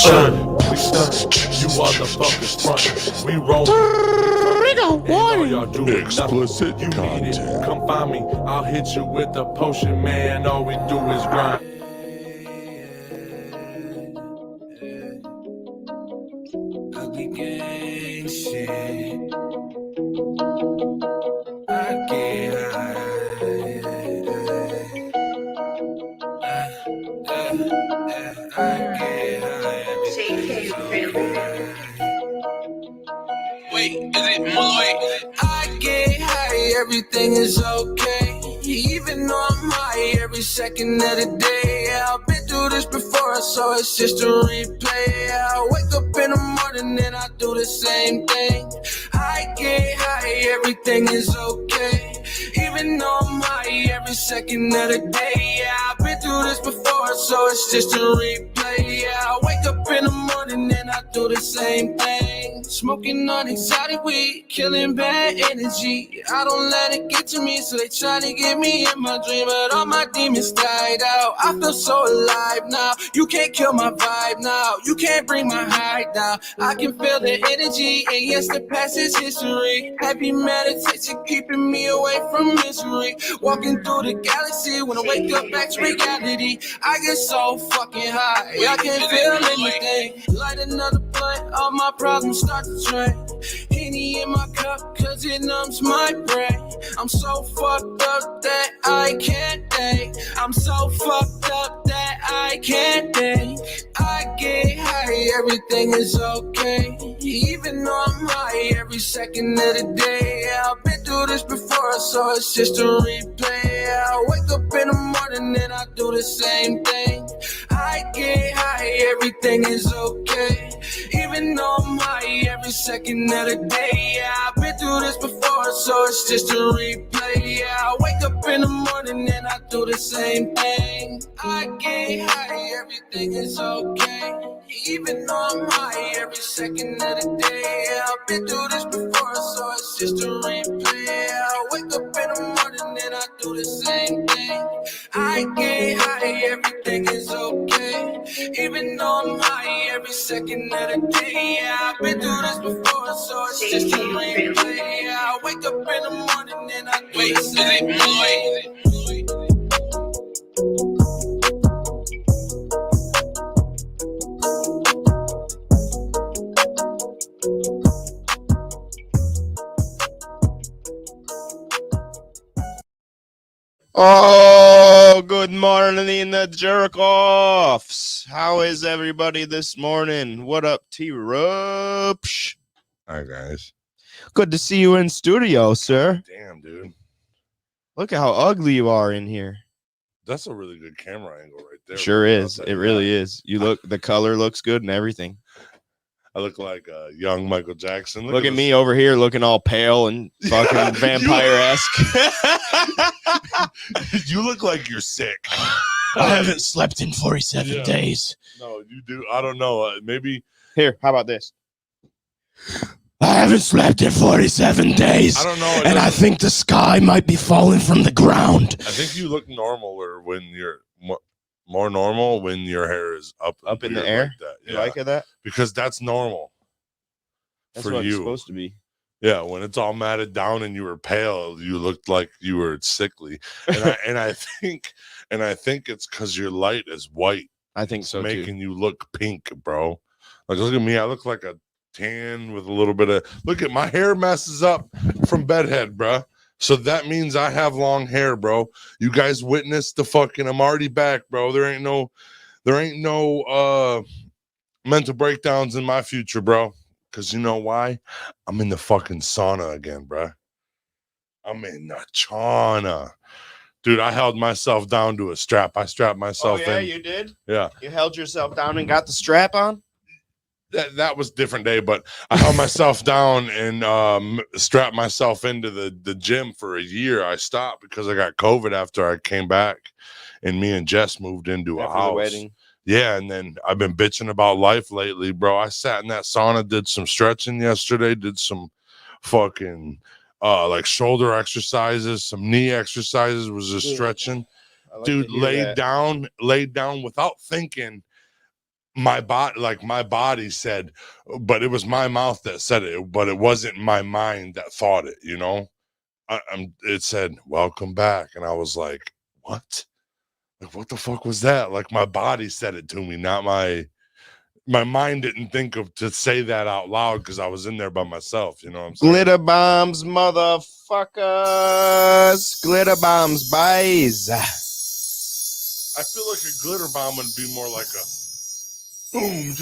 stunning, we stunning. You motherfuckers frontin'. We rollin'. All y'all doing Explicit nothing. You need it. content. Come find me. I'll hit you with the potion, man. All we do is grind. Ugly gang shit. I get high. I get high. Wait, is it Malloy? I get high, everything is okay. Even though I'm high every second of the day. I've been through this before, so it's just a replay. I wake up in the morning and I do the same thing. I get high, everything is okay. Even though I'm high every second of the day. Yeah, I've been through this before, so it's just a replay. Yeah, I wake up in the morning and I do the same thing. Smoking on exotic weed, killing bad energy. I don't let it get to me, so they try to get me in my dream, but all my demons died out. I feel so alive now. You can't kill my vibe now. You can't bring my high down. I can feel the energy, and yes, the past is history. Happy meditation keeping me away from misery. Walking through the galaxy, when I wake up back to reality, I get so fucking high, I can't feel anything. Light another blunt, all my problems start to drain. Henny in my cup, cause it numbs my brain. I'm so fucked up that I can't think. I'm so fucked up that I can't think. I get high, everything is okay. Even though I'm high every second of the day. I've been through this before, so it's just a replay. I wake up in the morning and I do the same thing. I get high, everything is okay. Even though I'm high every second of the day. Yeah, I've been through this before, so it's just a replay. Yeah, I wake up in the morning and I do the same thing. I get high, everything is okay. Even though I'm high every second of the day. Yeah, I've been through this before, so it's just a replay. Yeah, I wake up in the morning and I do the same thing. I get high, everything is okay. Even though I'm high every second of the day. Yeah, I've been through this before, so it's just a replay. Yeah, I wake up in the morning and I do the same thing. Oh, good morning, the jerk-offs. How is everybody this morning? What up, T-Rupsh? Hi, guys. Good to see you in studio, sir. Damn, dude. Look at how ugly you are in here. That's a really good camera angle right there. Sure is. It really is. You look, the color looks good and everything. I look like a young Michael Jackson. Look at me over here looking all pale and fucking vampire-esque. You look like you're sick. I haven't slept in 47 days. No, you do. I don't know. Maybe. Here, how about this? I haven't slept in 47 days. I don't know. And I think the sky might be falling from the ground. I think you look normaler when you're more normal when your hair is up in the air. Like that. Yeah. You like that? Because that's normal. That's for what you. it's supposed to be. Yeah, when it's all matted down and you were pale, you looked like you were sickly. And I think it's because your light is white. I think so making you look pink, bro. Like look at me, I look like a tan with a little bit of look at my hair messes up from bedhead, bro. So that means I have long hair, bro. You guys witnessed the fucking I'm already back, bro. There ain't no mental breakdowns in my future, bro. Because you know why? I'm in the fucking sauna again, bro. I'm in the sauna. Dude, I held myself down to a strap. I strapped myself in. Oh, yeah, you did? Yeah. You held yourself down and got the strap on? That was a different day, but I held myself down and strapped myself into the gym for a year. I stopped because I got COVID after I came back, and me and Jess moved into a house. The wedding. Yeah, and then I've been bitching about life lately, bro. I sat in that sauna, did some stretching yesterday, did some fucking like shoulder exercises, some knee exercises, was just stretching. Dude, laid down without thinking. my body said, but it was my mouth that said it, but it wasn't my mind that thought it, you know. It said, welcome back. And I was like, what? Like, what the fuck was that? Like, my body said it to me, not my mind didn't think of to say that out loud because I was in there by myself. You know what I'm saying? Glitter bombs, motherfuckers. Glitter bombs, boys. I feel like a glitter bomb would be more like a boom,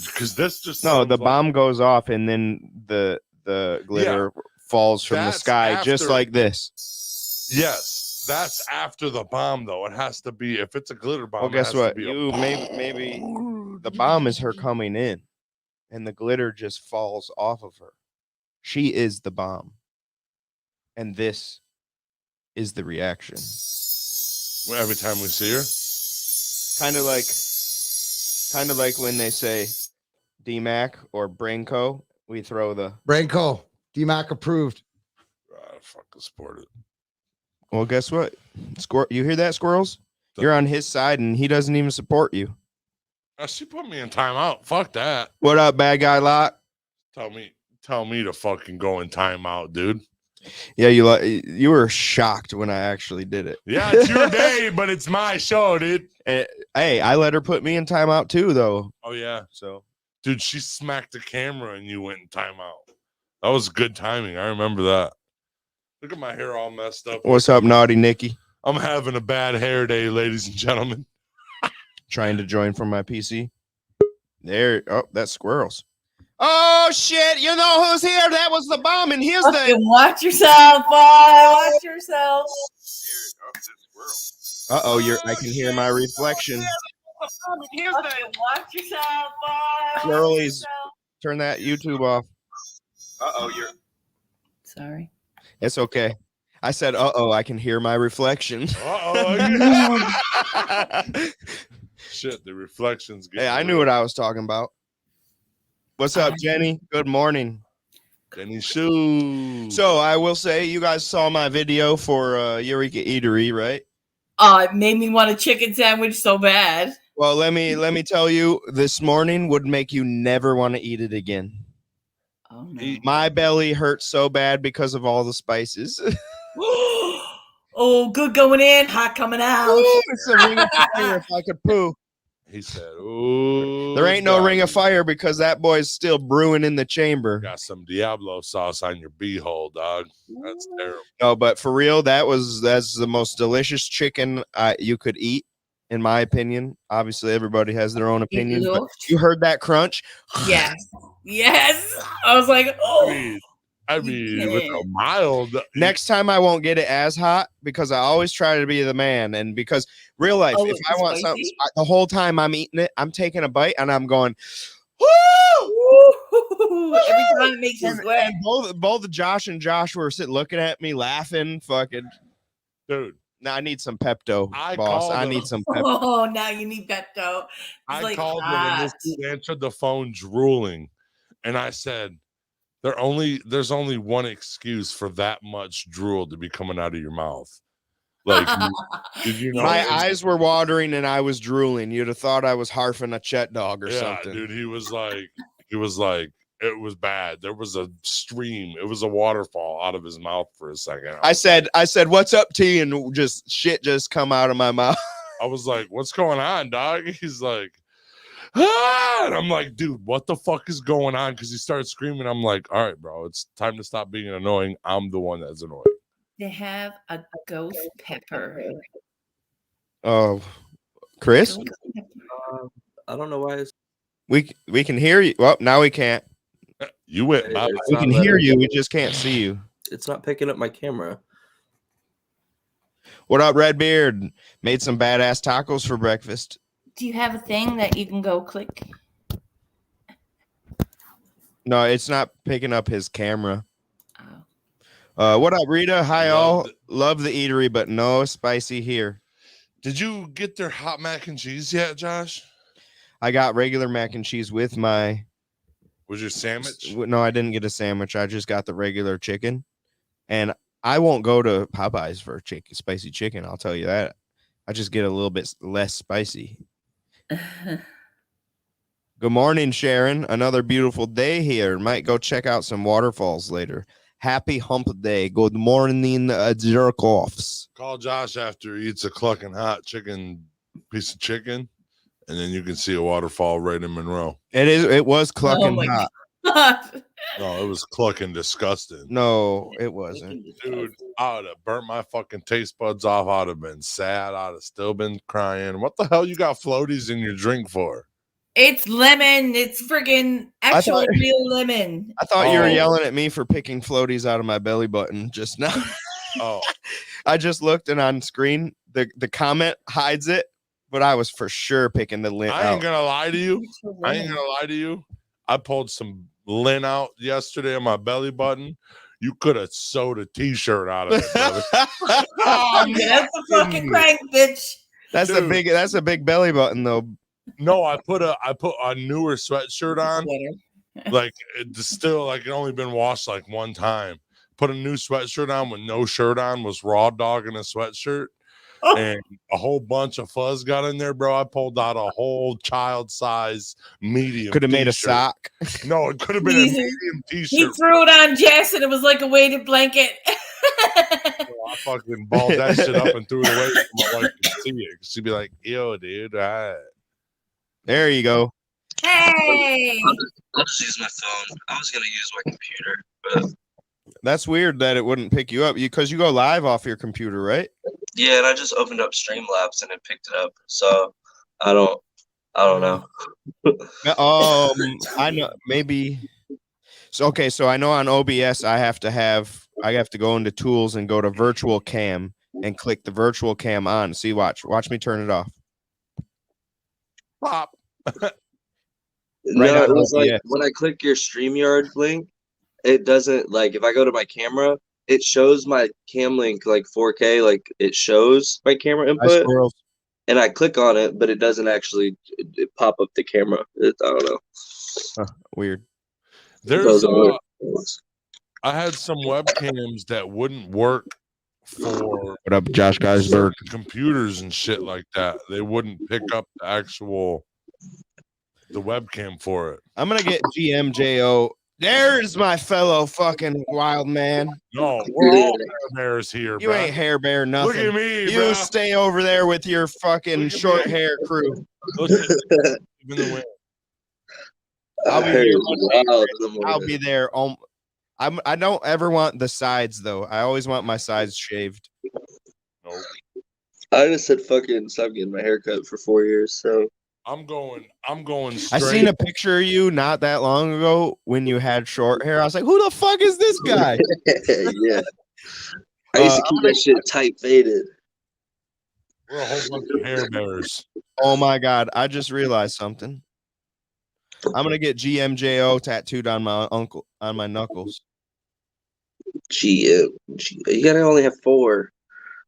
because this just No, the sounds like- bomb goes off and then the glitter falls from the That's sky just after- like this. Yes, that's after the bomb though. It has to be if it's a glitter bomb. Well, it guess has to what? be a You maybe the bomb is her coming in, and the glitter just falls off of her. She is the bomb, and this is the reaction. every time we see her. Kind of like when they say DMAC or Brainco, we throw the. Branco, DMAC approved. Fucking support it. Well, guess what? You hear that, squirrels? You're on his side, and he doesn't even support you. She put me in timeout. Fuck that. What up, bad guy lot? Tell me to fucking go in timeout, dude. Yeah, you were shocked when I actually did it. Yeah, it's your day, but it's my show, dude. Hey, I let her put me in timeout too, though. Oh yeah, So, dude, she smacked the camera and you went in timeout. That was good timing. I remember that. Look at my hair all messed up. what's up, naughty Nikki? I'm having a bad hair day, ladies and gentlemen. Trying to join from my PC. There. Oh, that's squirrels. Oh shit! You know who's here? That was the bomb, and here's Fucking the. watch yourself, boy. Watch yourself. Oh, I can hear my reflection. Fucking watch yourself, boy. Squirrelies. Turn that YouTube off. Sorry. It's okay. I said, I can hear my reflection. Shit, the reflections. Hey, I knew what I was talking about. What's up, Jenny? Good morning. Jenny Shoe. So I will say, you guys saw my video for Eureka Eatery, right? It made me want a chicken sandwich so bad. Well, let me tell you, this morning would make you never want to eat it again. Oh no. My belly hurts so bad because of all the spices. Oh, good going in, hot coming out. Ooh, it's a ring of fire if I could poo. He said, "Ooh, There ain't no ring of fire because that boy's still brewing in the chamber." Got some Diablo sauce on your beehole, dog. That's terrible." No, but for real, that's the most delicious chicken you could eat, in my opinion. Obviously, everybody has their own opinion. But you heard that crunch? Yes. Yes. I was like, oh. I mean, with a mild. Next time I won't get it as hot because I always try to be the man. And because real life, if I want something, the whole time I'm eating it, I'm taking a bite and I'm going, woo! Every time it makes you sweat. And both Josh and Josh were sitting looking at me laughing, fucking. Dude. Now I need some Pepto, boss. I need some Pepto. Oh, now you need Pepto. I called him and this dude answered the phone drooling. And I said, there's only one excuse for that much drool to be coming out of your mouth. Like, did you know? My eyes were watering and I was drooling. You'd have thought I was harfing a Chet dog or something. Dude, he was like, it was bad. There was a stream. It was a waterfall out of his mouth for a second. I said, "What's up, T?" And just shit just come out of my mouth. I was like, "What's going on, dog?" He's like, "Ah!" And I'm like, "Dude, what the fuck is going on?" Because he started screaming. I'm like, "All right, bro, it's time to stop being annoying. I'm the one that's annoying." They have a ghost pepper. Oh, Chris, I don't know why. we can hear you. Well, now we can't. You went. Bye. We can hear you. We just can't see you. It's not picking up my camera. What up, Redbeard? Made some badass tacos for breakfast. Do you have a thing that you can go click? No, it's not picking up his camera. Oh. What up, Rita? Hi, all. Love the eatery, but no spicy here. Did you get their hot mac and cheese yet, Josh? I got regular mac and cheese with my. Was your sandwich? No, I didn't get a sandwich. I just got the regular chicken. And I won't go to Popeyes for spicy chicken. I'll tell you that. I just get a little bit less spicy. Good morning, Sharon. Another beautiful day here. Might go check out some waterfalls later. Happy hump day. Good morning, jerk offs. Call Josh after he eats a clucking hot piece of chicken, and then you can see a waterfall right in Monroe. It was clucking my hot. God. No, it was clucking disgusting. No, it wasn't. Dude, I would have burnt my fucking taste buds off. I'd have been sad. I'd have still been crying. What the hell you got floaties in your drink for? It's lemon. It's freaking actual thought- real lemon. I thought you were Oh. yelling at me for picking floaties out of my belly button just now. Oh, I just looked and on screen the comment hides it, but I was for sure picking the lint I ain't out. gonna lie to you. I pulled some lint out yesterday on my belly button. You could have sewed a t-shirt out of it, brother. That's a fucking crank, bitch. That's a big belly button though. No, I put a newer sweatshirt on. Like it's still like it only been washed like one time. Put a new sweatshirt on with no shirt on, was raw dog in a sweatshirt, and a whole bunch of fuzz got in there, bro. I pulled out a whole child size medium. Could have made a t-shirt. sock. No, it could have been a medium He t-shirt. threw it on Jess and it was like a weighted blanket. I fucking balled that shit up and threw it away so my wife could see it. She'd be like, yo, dude, all right. There you go. Hey. I'll just use my phone. I was gonna use my computer, but That's weird that it wouldn't pick you up because you go live off your computer, right? yeah, and I just opened up Streamlabs and it picked it up. So I don't know. I know maybe. So okay, so I know on OBS I have to go into tools and go to virtual cam and click the virtual cam on. See, watch me turn it off. Pop. Right No, on it was like OBS. when I click your StreamYard link, it doesn't like if I go to my camera, it shows my cam link like 4K, like it shows my camera input, and I click on it, but it doesn't actually pop up the camera. I don't know. Weird. There's I had some webcams that wouldn't work for What up, Josh Geisberg? computers and shit like that. They wouldn't pick up the webcam for it. I'm gonna get GMJO. There's my fellow fucking wild man. No, we're all hair bears here, You bruh. ain't hair bear nothing. Look at me, You bruh. stay over there with your fucking Look at short me. hair crew. Look at me in the wind. I'll be Hair here is Monday. wild in the I'll morning. be there. I don't ever want the sides though. I always want my sides shaved. Nope. I just said fucking stop getting my hair cut for 4 years. So I'm going I straight. seen a picture of you not that long ago when you had short hair. I was like, who the fuck is this guy? yeah, I used to keep that shit tight faded. We're a whole bunch of hair bears. Oh my god, I just realized something. I'm gonna get GMJO tattooed on my knuckles. GM, you gotta only have 4,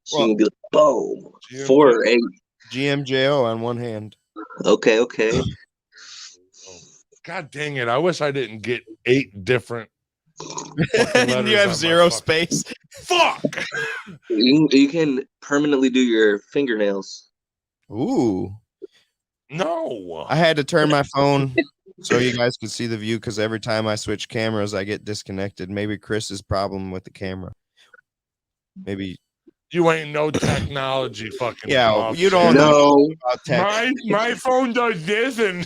so Well, you can be like, boom, GM. 4 or 8. GMJO on one hand. Okay. God dang it. I wish I didn't get 8 different. And you have zero space. Fuck. You can permanently do your fingernails. Ooh. No. I had to turn my phone so you guys could see the view because every time I switch cameras, I get disconnected. Maybe Chris's problem with the camera. Maybe. You ain't no technology fucking. Yeah, muff. you don't know about tech. My phone does this and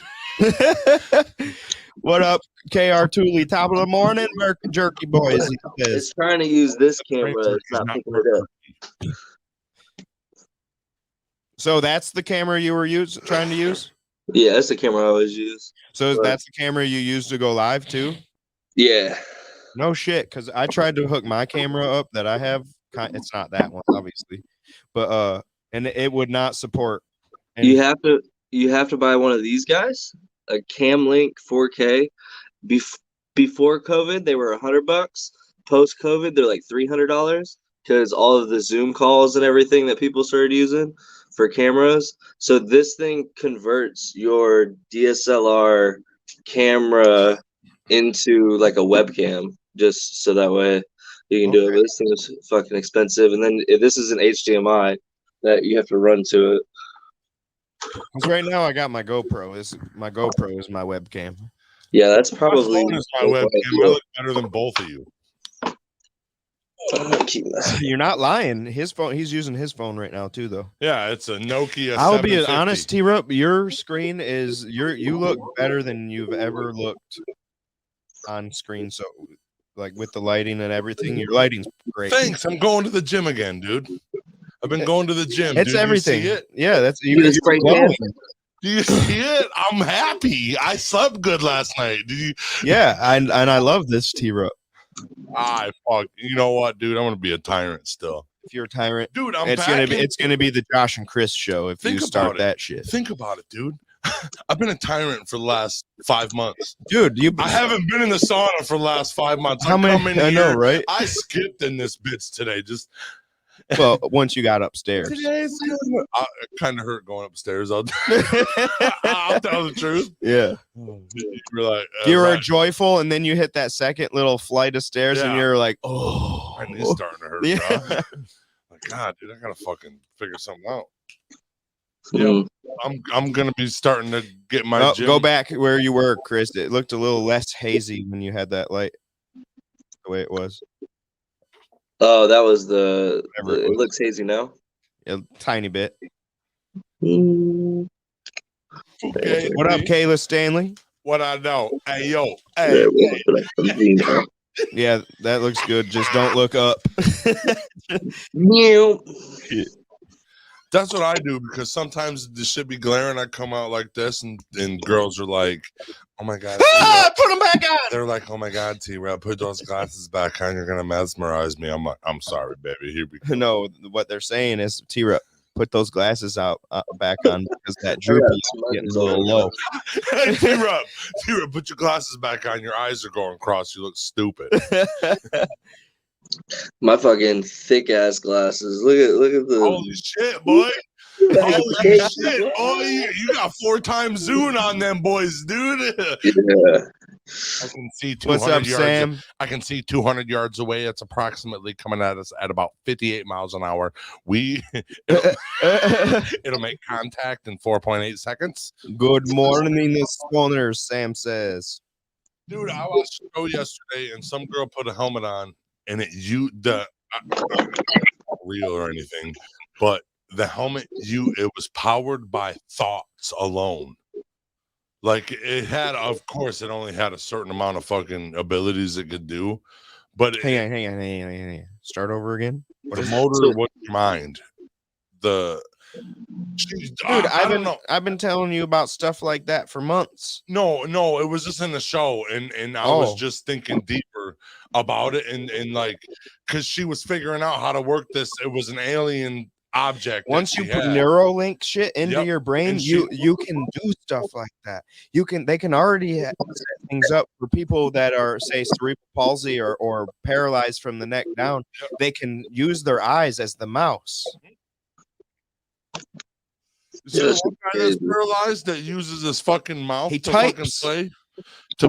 What up, KR Tooley? Top of the morning, jerky boys. He says. It's trying to use this camera. It's not picking it up. So that's the camera you were trying to use? Yeah, that's the camera I always use. So that's the camera you use to go live too? Yeah. No shit, because I tried to hook my camera up that I have. It's not that one, obviously, but and it would not support. You have to buy one of these guys, a Camlink 4K. Before COVID, they were $100. Post COVID, they're like $300 because all of the Zoom calls and everything that people started using for cameras. So this thing converts your DSLR camera into like a webcam, just so that way you can do it. But this thing is fucking expensive, and then if this is an HDMI that you have to run to it. Because right now I got my GoPro. My GoPro is my webcam. Yeah, that's My probably. phone is my webcam. I look better than both of you. I'm gonna keep messing. You're not lying. His phone. He's using his phone right now too, though. Yeah, it's a Nokia. I'll be 750. honest, T-Rup. Your screen is you look better than you've ever looked on screen. So, like with the lighting and everything, your lighting's great. Thanks. I'm going to the gym again, dude. I've been going to the gym. It's dude. everything. You see it? Yeah, that's You just spray tan. Do you see it? I'm happy. I slept good last night. Did you? Yeah, and I love this T-Rup. Fuck. You know what, dude? I'm gonna be a tyrant still. If you're a tyrant, Dude, it's gonna be the Josh and Chris show if Think you start about it. that shit. Think about it, dude. I've been a tyrant for the last 5 months. Dude, I haven't been in the sauna for the last 5 months. How many? I know, right? I skipped in this bitch today. Just Well, once you got upstairs. today's good. It kind of hurt going upstairs. I'll tell the truth. Yeah. You're like, You were right. joyful, and then you hit that second little flight of stairs, and Yeah. you're like, oh. My knee's starting to hurt, Yeah. bro. Like, God, dude, I gotta fucking figure something out. Mm. I'm gonna be starting to get my Oh, gym. go back where you were, Chris. It looked a little less hazy when you had that light. The way it was. Oh, that was the. Whatever it It was. looks hazy now. A tiny bit. Mm. Okay. What up, Kayla Stanley? What I know? Hey, yo, Yeah, hey. well, but I can see now. Yeah, that looks good. Just don't look up. Meow. That's what I do because sometimes the shit be glaring. I come out like this, and girls are like, "Oh my god!" Put them back on. They're like, "Oh my god, T-Rab, put those glasses back on. You're gonna mesmerize me." I'm like, "I'm sorry, baby. Here we go." No, what they're saying is, T-Rup, put those glasses out back on because that I droopy got is some getting a buttons little on. low. Hey, T-Rab, put your glasses back on. Your eyes are going cross. You look stupid. My fucking thick ass glasses. Look at the. Holy shit, boy! Holy shit, boy! You got 4 times zoom on them boys, dude. Yeah. I can see 200 What's up, yards. Sam? I can see 200 yards away. It's approximately coming at us at about 58 miles an hour. It'll make contact in 4.8 seconds. Good morning, the stoners, Sam says. Dude, I watched a show yesterday, and some girl put a helmet on, and not real or anything, but the helmet it was powered by thoughts alone. Like it had, of course, it only had a certain amount of fucking abilities it could do, but Hang on. Start over again. the motor was mind. Dude, I don't know. I've been telling you about stuff like that for months. No, it was just in the show, and I was just thinking deeper about it, and like, because she was figuring out how to work this. It was an alien object. Once you put Neuralink shit into Yep. your brain, And you can do stuff like that. They can already set things up for people that are, say, cerebral palsy or paralyzed from the neck down. Yep. They can use their eyes as the mouse. See the one guy that's paralyzed that uses his fucking mouth He to types. fucking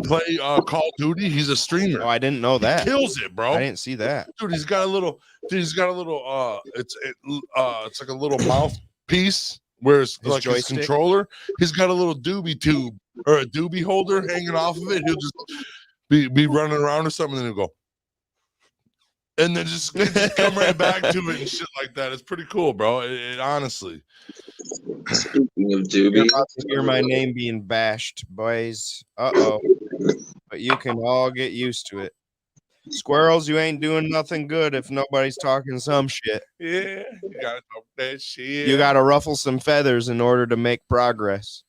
play Call of Duty. He's a streamer. Oh, I didn't know that. He kills it, bro. I didn't see that. Dude, he's got a little it's like a little mouthpiece where it's His like his joystick? controller. He's got a little doobie tube or a doobie holder hanging off of it. He'll just be running around or something, and he'll go. And then just come right back to it and shit like that. It's pretty cool, bro. It honestly. Speaking of You're Doobie, about to hear my name being bashed, boys. Uh-oh. But you can all get used to it. Squirrels, you ain't doing nothing good if nobody's talking some shit. Yeah, you gotta talk that shit. You gotta ruffle some feathers in order to make progress.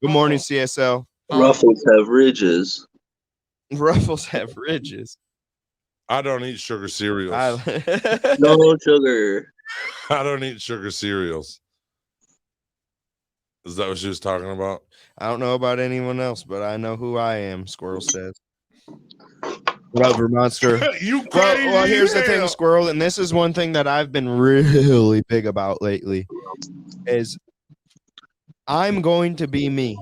Good morning, CSL. ruffles have ridges. Ruffles have ridges. I don't eat sugar cereals. No sugar. I don't eat sugar cereals. Is that what she was talking about? I don't know about anyone else, but I know who I am, Squirrel says. Whatever, monster. You crazy? Well, here's the hell. thing, Squirrel, and this is one thing that I've been really big about lately, is I'm going to be me.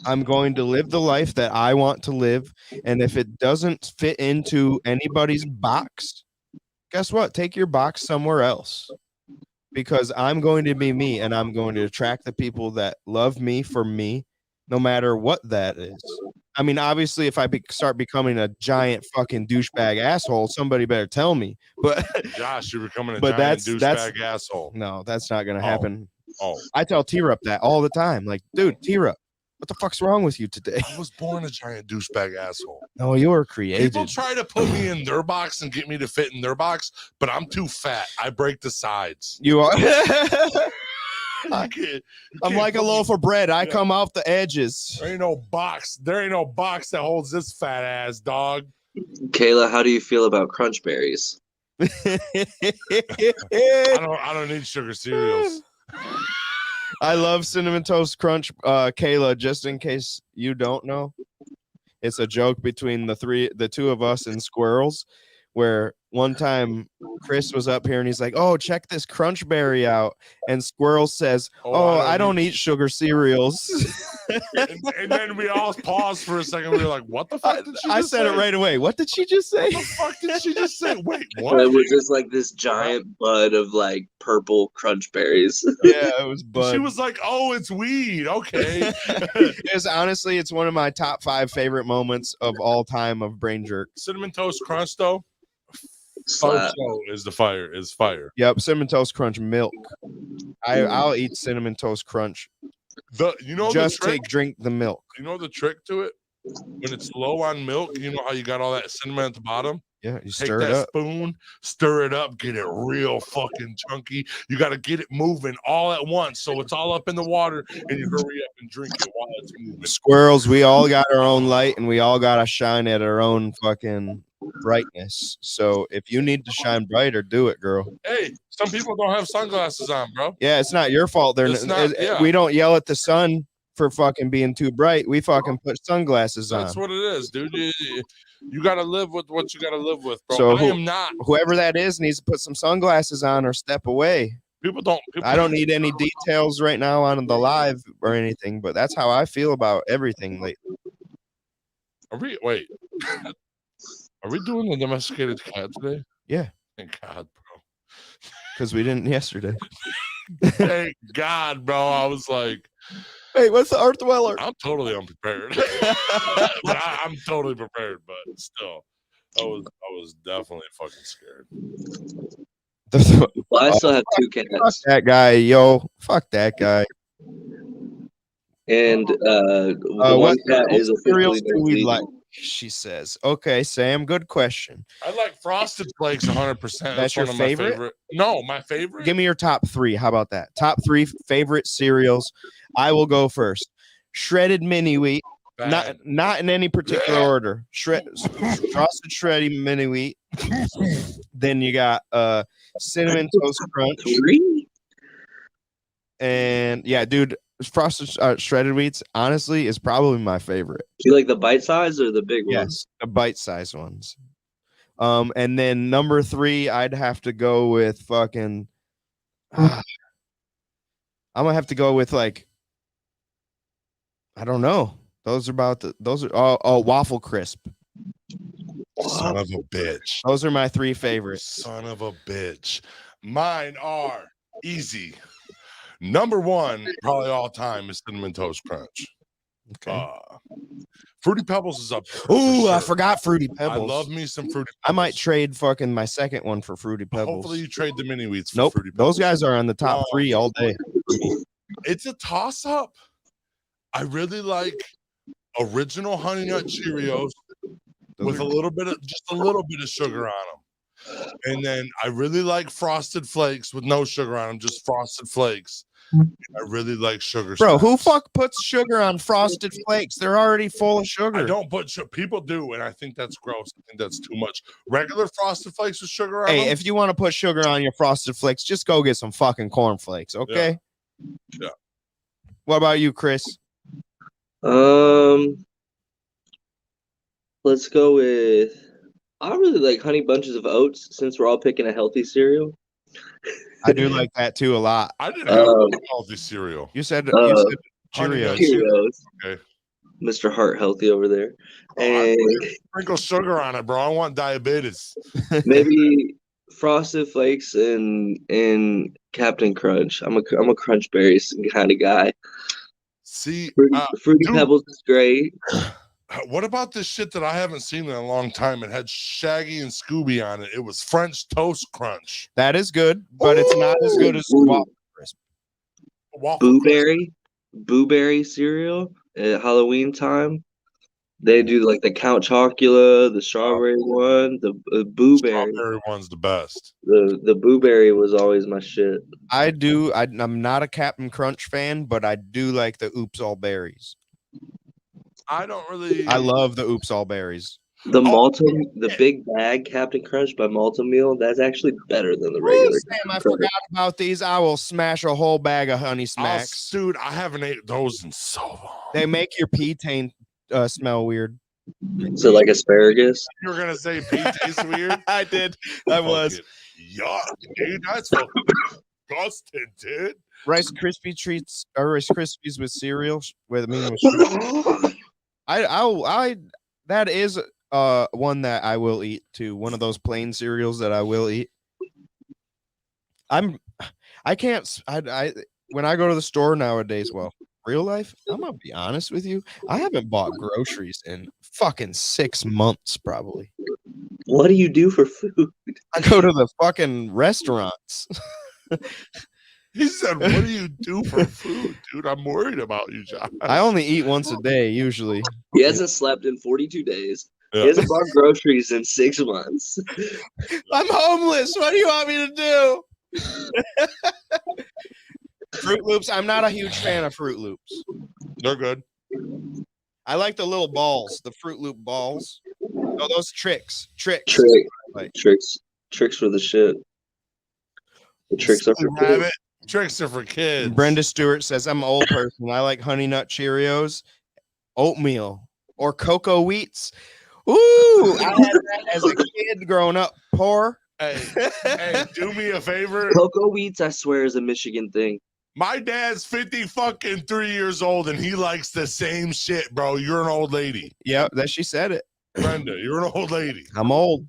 I'm going to live the life that I want to live, and if it doesn't fit into anybody's box, guess what? Take your box somewhere else. because I'm going to be me, and I'm going to attract the people that love me for me, no matter what that is. I mean, obviously, if I start becoming a giant fucking douchebag asshole, somebody better tell me. But Josh, you're becoming a But giant that's- douchebag asshole. no, that's not gonna happen. Oh, I tell T-Rup that all the time. Like, dude, T-Rup, what the fuck's wrong with you today? I was born a giant douchebag asshole. No, you were created. People try to put me in their box and get me to fit in their box, but I'm too fat. I break the sides. You are. You can't I'm like a put me- loaf of bread. I Yeah. come off the edges. There ain't no box. There ain't no box that holds this fat ass dog. Kayla, how do you feel about crunch berries? I don't need sugar cereals. I love Cinnamon Toast Crunch, Kayla. Just in case you don't know, it's a joke between the two of us and squirrels, where one time Chris was up here and he's like, "Oh, check this Crunch Berry out," and Squirrel says, "Oh, I don't eat sugar cereals." and then we all paused for a second. We were like, "What the fuck did she I just said say? it right away. What did she just say? What the fuck did she just say? Wait, It what?" was just like this giant bud of like purple crunch berries. Yeah, it was Bud. She was like, "Oh, it's weed." Okay. It's one of my top 5 favorite moments of all time of Brain Jerk. Cinnamon Toast Crunch though. Slap. Is fire. Yep, Cinnamon Toast Crunch milk. I'll eat Cinnamon Toast Crunch. Just Drink the milk. You know the trick to it? When it's low on milk, you know how you got all that cinnamon at the bottom? Yeah, you Take stir it that up. spoon, stir it up, get it real fucking chunky. You got to get it moving all at once, so it's all up in the water, and you hurry up and drink it while it's moving. Squirrels, we all got our own light, and we all gotta shine at our own fucking brightness. So if you need to shine brighter, do it, girl. Hey, some people don't have sunglasses on, bro. Yeah, it's not your fault. It's not- yeah. We don't yell at the sun for fucking being too bright. We fucking put sunglasses on. That's what it is, dude. You got to live with what you got to live with, bro. So I am not. Whoever that is needs to put some sunglasses on or step away. People don't. I don't need any details right now on the live or anything, but that's how I feel about everything lately. Wait. Are we doing the domesticated cat today? Yeah. Thank God, bro. Because we didn't yesterday. Thank God, bro. I was like, Hey, what's the Earth Dweller? I'm totally unprepared. But I'm totally prepared, but still, I was definitely fucking scared. Well, I still have 2 Fuck cats, that guy, yo. Fuck that guy. and the one What cat is cereals officially do we vegan. like? She says. Okay, Sam, good question. I like Frosted Flakes 100%. That's your one of my favorite? No, my favorite. Give me your top 3. How about that? Top 3 favorite cereals. I will go first. Shredded mini wheat. Bad. Not in any particular order. Frosted shredded mini wheat. Then you got cinnamon toast crunch. 3? And yeah, dude, frosted shredded wheats honestly is probably my favorite. Do you like the bite size or the big ones? Yes, the bite-sized ones. And then number 3, I'd have to go with fucking. I'm gonna have to go with like. I don't know. Those are waffle crisp. Son of a bitch. Those are my 3 favorites. Son of a bitch. Mine are easy. Number 1, probably all time, is Cinnamon Toast Crunch. Okay. Fruity Pebbles is up there. for Ooh, I sure. forgot Fruity Pebbles. I love me some Fruity Pebbles. I might trade fucking my second one for Fruity Pebbles. Hopefully you trade the mini wheats for Nope. Fruity Pebbles. Those guys are on the top 3 all day. It's a toss-up. I really like original Honey Nut Cheerios with a little bit of sugar on them. And then I really like Frosted Flakes with no sugar on them, just Frosted Flakes. I really like sugar. Bro, who Smacks. fuck puts sugar on Frosted Flakes? They're already full of sugar. I don't put people do, and I think that's gross. I think that's too much. Regular Frosted Flakes with sugar on Hey, them. if you want to put sugar on your Frosted Flakes, just go get some fucking cornflakes, okay? Yeah. What about you, Chris? Let's go with. I really like Honey Bunches of Oats since we're all picking a healthy cereal. I do like that too a lot. I didn't have healthy cereal. You said Honey Cheerios. Nut Cheerios. Okay. Mr. Heart Healthy over there. Oh, I And sprinkle sugar on it, bro. I want diabetes. maybe Frosted Flakes and Captain Crunch. I'm a Crunch Berries kind of guy. See, Fruity dude, Pebbles is great. what about this shit that I haven't seen in a long time? It had Shaggy and Scooby on it. It was French Toast Crunch. That is good, but it's not as good as Ooh. Waffle Crisp. Waffle Crisp. Blueberry cereal at Halloween time. They do like the Count Chocula, the strawberry one, the blueberry. Strawberry one's the best. The blueberry was always my shit. I'm not a Captain Crunch fan, but I do like the Oops All Berries. I don't really. I love the Oops All Berries. The the big bag Captain Crunch by Malta Meal, that's actually better than the regular. Ooh, Sam, I forgot about these. I will smash a whole bag of Honey Smacks. Dude, I haven't ate those in so long. They make your pee taint smell weird. So like asparagus. You were gonna say pee tastes weird? I did. I was. Yuck, dude. That's fucking disgusting, dude. Rice Krispie treats or Rice Krispies with cereal with sugar. That is one that I will eat too. One of those plain cereals that I will eat. I can't when I go to the store nowadays, well, real life, I'm gonna be honest with you. I haven't bought groceries in fucking 6 months, probably. What do you do for food? I go to the fucking restaurants. He said, "What do you do for food, dude? I'm worried about you, Josh." I only eat once a day, usually. He hasn't slept in 42 days. Yeah. He hasn't bought groceries in 6 months. I'm homeless. What do you want me to do? Fruit Loops. I'm not a huge fan of Fruit Loops. They're good. I like the little balls, the Fruit Loop balls. Oh, those tricks. Tricks for the shit. The tricks are for kids. Tricks are for kids. Brenda Stewart says, I'm an old person. I like Honey Nut Cheerios, oatmeal, or cocoa wheats. Ooh, I had that as a kid growing up poor. Hey, do me a favor. Cocoa Wheats, I swear, is a Michigan thing. My dad's 53 years old and he likes the same shit, bro. You're an old lady. Yep, that she said it. Brenda, you're an old lady. I'm old.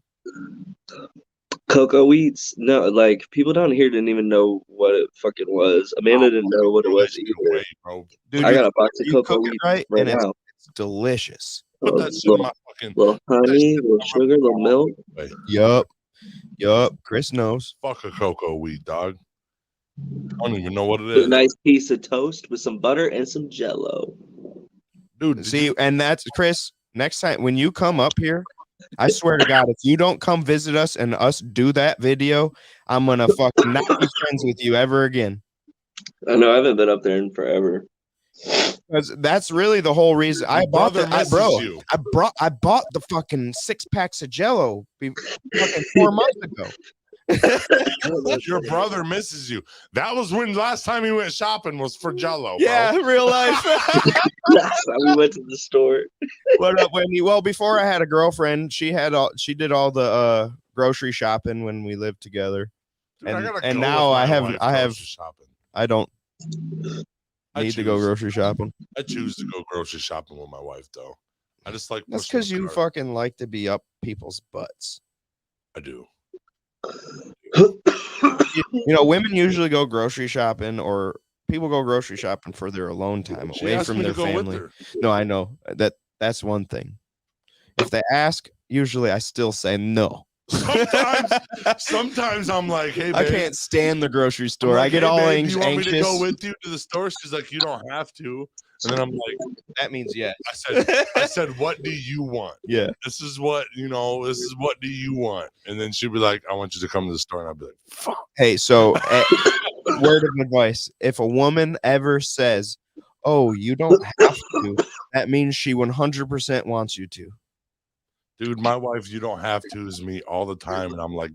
Cocoa Wheats, no, like people down here didn't even know what it fucking was. Amanda didn't know what it was either. Away, bro. Dude, I got a box of cocoa Wheats right now. It's delicious. Put that shit in my fucking little honey, little sugar, little milk. Yup. Chris knows. Fuck a cocoa wheat, dog. I don't even know what it is. A nice piece of toast with some butter and some Jello. Dude, see, and that's Chris. Next time when you come up here, I swear to God, if you don't come visit us and us do that video, I'm gonna fucking not be friends with you ever again. I know I haven't been up there in forever. That's really the whole reason I bought that. I bought the fucking 6 packs of Jello fucking 4 months ago. Your brother misses you. That was when last time he went shopping was for Jello. Yeah, bro. real life. Last time we went to the store. What up, Wendy? Well, before I had a girlfriend, she did all the grocery shopping when we lived together. Dude, and now I don't need to go grocery shopping. I choose to go grocery shopping with my wife, though. I just like that's because you fucking like to be up people's butts. I do. You know, women usually go grocery shopping, or people go grocery shopping for their alone time away from their family. No, I know that's one thing. If they ask, usually I still say no. Sometimes I'm like, hey, babe, I can't stand the grocery store. Like, I get hey, all babe, anxious. You want me to go with you to the store? She's like, you don't have to. And then I'm like, that means yes. I said, what do you want? Yeah. This is what do you want? And then she'd be like, I want you to come to the store. And I'd be like, fuck. Hey, so word of advice. If a woman ever says, oh, you don't have to, that means she 100% wants you to. Dude, my wife, you don't have to, is me all the time. And I'm like,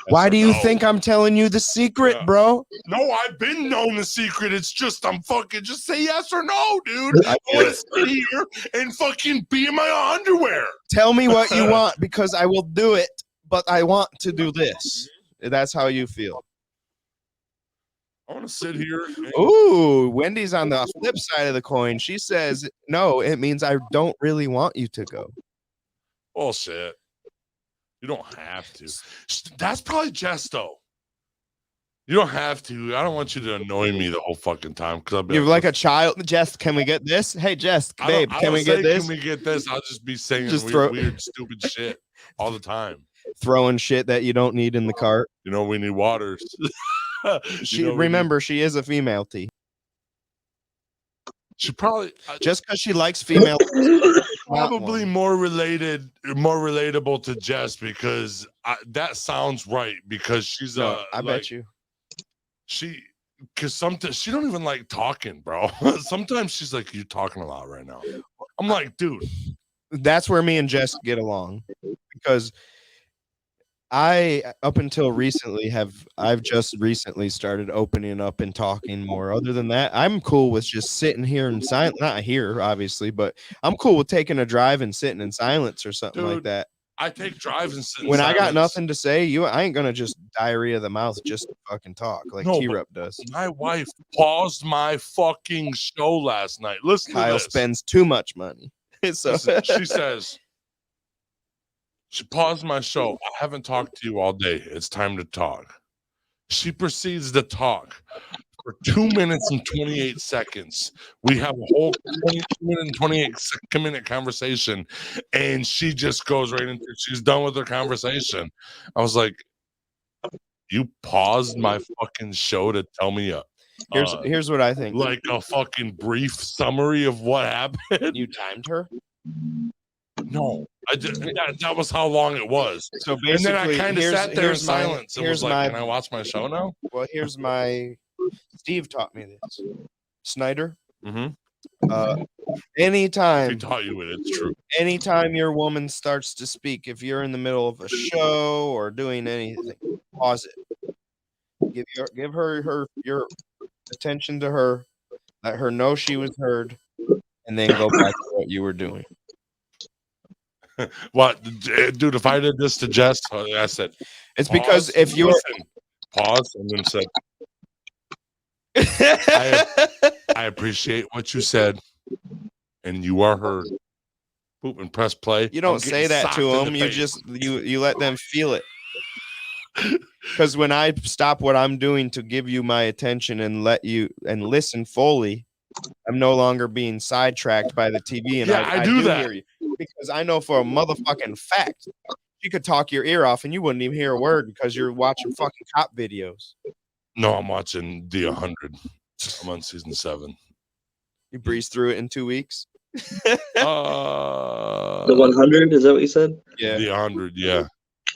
why do you think I'm telling you the secret, bro? No, I've been known the secret. It's just I'm fucking just say yes or no, dude. I want to sit here and fucking be in my underwear. Tell me what you want because I will do it, but I want to do this. That's how you feel. I want to sit here. Ooh, Wendy's on the flip side of the coin. She says, no, it means I don't really want you to go. Bullshit. You don't have to. That's probably Jess, though. You don't have to. I don't want you to annoy me the whole fucking time because You're like a child. Jess, can we get this? Hey, Jess, babe, can we get this? Can we get this? I'll just be saying Just weird, stupid shit all the time. Throwing shit that you don't need in the cart. You know, we need waters. Remember, she is a female T. She probably Just because she likes female. probably more relatable to Jess because that sounds right because she's I bet you. Because sometimes she don't even like talking, bro. Sometimes she's like, "You're talking a lot right now." I'm like, dude. That's where me and Jess get along because up until recently I've just recently started opening up and talking more. Other than that, I'm cool with just sitting here in silence. Not here, obviously, but I'm cool with taking a drive and sitting in silence or something like that. I take drives and sit in when silence. I got nothing to say, I ain't gonna just diarrhea the mouth just to fucking talk like T-Rup does. My wife paused my fucking show last night. Listen, Kyle to this. spends too much money. So She says, she paused my show. I haven't talked to you all day. It's time to talk. She proceeds to talk for 2 minutes and 28 seconds. We have a whole 2-minute and 28-minute conversation, and she just goes right into she's done with her conversation. I was like, you paused my fucking show to tell me here's what I think. Like a fucking brief summary of what happened. You timed her? No, I did. That was how long it was. So basically, and then I kind of sat there in here's my- silence and here's was like, my- "Can I watch my show now?" Well, here's my Steve taught me this. Snyder. Mm-hmm. He Anytime taught you it. It's true. anytime your woman starts to speak, if you're in the middle of a show or doing anything, pause it. Give her your attention to her. Let her know she was heard, and then go back to what you were doing. What, dude? If I did this to Jess, I said, It's because pause, if you're listen, pause, and then said, I appreciate what you said, and you are heard. Boop and press play. You don't I'm say getting that socked to in the them. You face. just you let them feel it. Because when I stop what I'm doing to give you my attention and let you and listen fully, I'm no longer being sidetracked by the TV. And Yeah, I do that. hear you because I know for a motherfucking fact you could talk your ear off and you wouldn't even hear a word because you're watching fucking cop videos. No, I'm watching the 100. I'm on season 7. You breeze through it in 2 weeks. The 100, is that what you said? Yeah. The 100, yeah.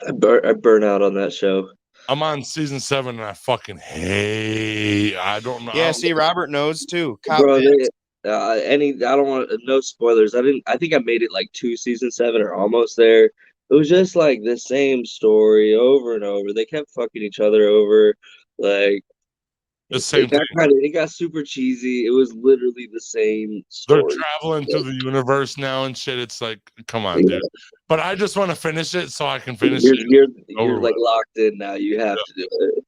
I burn out on that show. I'm on season 7 and I fucking hate. I don't know. Yeah, see, Robert knows too. Cop Bro, vids. I don't want no spoilers. I think I made it like 2 season 7 or almost there. It was just like the same story over and over. They kept fucking each other over. Like the same thing. It got super cheesy. It was literally the same story. They're traveling through the universe now and shit. It's like, come on, dude. But I just want to finish it so I can finish it. You're like locked in now. You have to do it.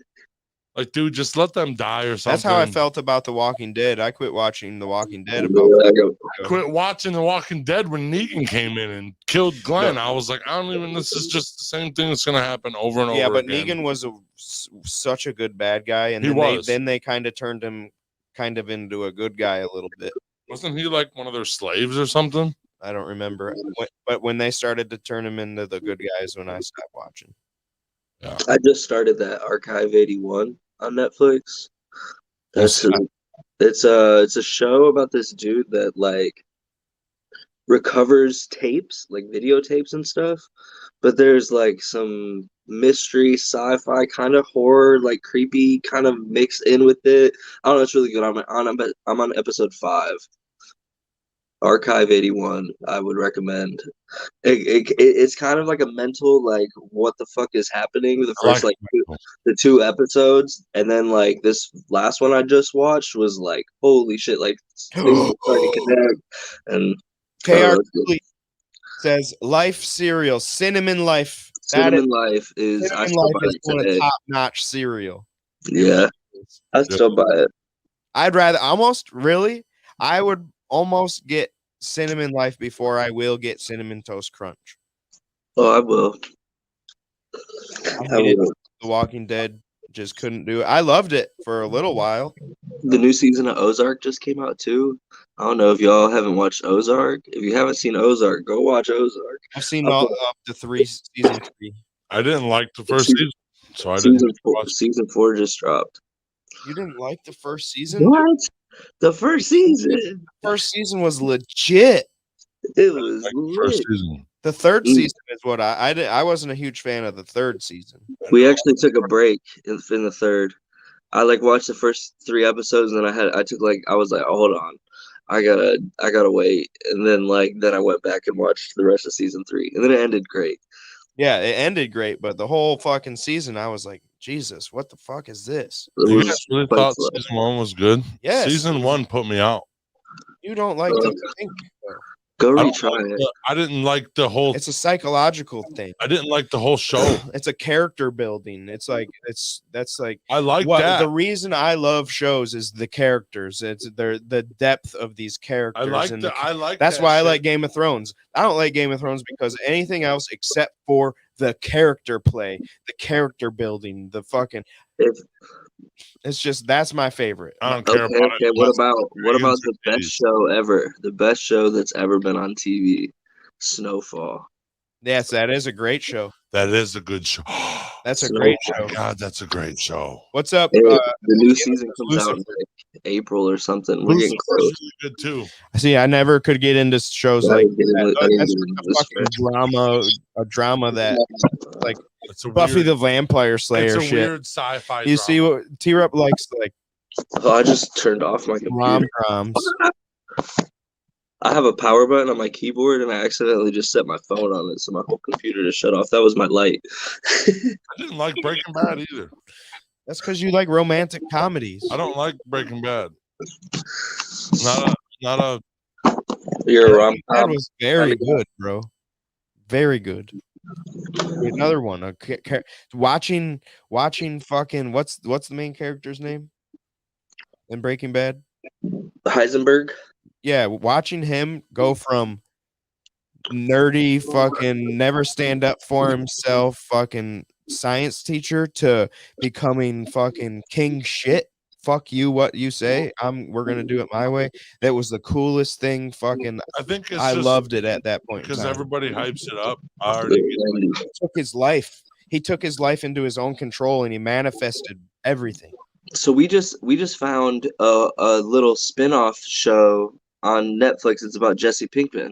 Like, dude, just let them die or something. That's how I felt about The Walking Dead. I quit watching The Walking Dead I quit watching The Walking Dead when Negan came in and killed Glenn. I was like, this is just the same thing that's going to happen over and over. Yeah, but again. Negan was such a good bad guy. And then they kind of turned him kind of into a good guy a little bit. Wasn't he like one of their slaves or something? I don't remember. But when they started to turn him into the good guys when I stopped watching. Yeah. I just started that Archive 81 on Netflix. It's a show about this dude that like recovers tapes, like videotapes and stuff. But there's like some mystery, sci-fi kind of horror, like creepy kind of mixed in with it. I don't know. It's really good. I'm on episode 5. Archive 81, I would recommend. It's kind of like a mental, like, what the fuck is happening? The first, the 2 episodes, and then, like, this last one I just watched was like, holy shit, like, things are starting to connect. And KR says, Life cereal, Cinnamon Life. Cinnamon Life is one of top-notch cereal. Yeah, I still buy it. I would almost get Cinnamon Life before I will get Cinnamon Toast Crunch. Oh, I will. I I hated would. The Walking Dead. Just couldn't do it. I loved it for a little while. The new season of Ozark just came out too. I don't know if y'all haven't watched Ozark. If you haven't seen Ozark, go watch Ozark. I've seen all up to season 3. I didn't like the first season, so I didn't Season four, watch. season 4 just dropped. You didn't like the first season? Dude? What? The first season? First season was legit. It was Like the first lit. season. The third season is what I did. I wasn't a huge fan of the third season. We actually took a break in the third. I like watched the first 3 episodes, and then I was like, oh, hold on, I gotta wait, and then I went back and watched the rest of season 3, and then it ended great. Yeah, it ended great, but the whole fucking season, I was like, Jesus, what the fuck is this? It You was guys really quite thought slow. season 1 was good? Yes. Season 1 put me out. You don't like the thing. Go I, don't retry like it. I didn't like the whole. It's a psychological thing. I didn't like the whole show. It's a character building. It's like that's like I like what that. the reason I love shows is the characters. It's the depth of these characters. That's that why I shit. like Game of Thrones. I don't like Game of Thrones because anything else except for the character play, the character building, the fucking. It's just that's my favorite. I don't care Okay, about okay. it. What about the It's best show ever? The best show that's ever been on TV, Snowfall. Yes, that is a great show. That is a good show. That's a great Oh show. my God, that's a great show. What's up? The new season comes out in Lucifer. April or something. We're getting Lucifer's close. really good too. See, I never could get into shows I like didn't get into- that. I didn't That's get into a fucking drama, a drama that like It's a Buffy weird, the Vampire Slayer it's a shit. weird sci-fi. You see drama. what T-Rup likes, like Oh, I just turned off my computer. rom-coms. I have a power button on my keyboard, and I accidentally just set my phone on it, so my whole computer just shut off. That was my light. I didn't like Breaking Bad either. That's because you like romantic comedies. I don't like Breaking Bad. Not a. You're a rom That was very good, bro. Very good. Another one. Watching fucking what's the main character's name in Breaking Bad? Heisenberg. Yeah, watching him go from nerdy fucking never stand up for himself fucking science teacher to becoming fucking king shit. Fuck you, what you say. We're gonna do it my way. That was the coolest thing. Fucking, I think it's I just loved it at that point. because everybody hypes it up. I already get He took his life. He took his life into his own control, and he manifested everything. So we just found a little spin-off show on Netflix. It's about Jesse Pinkman.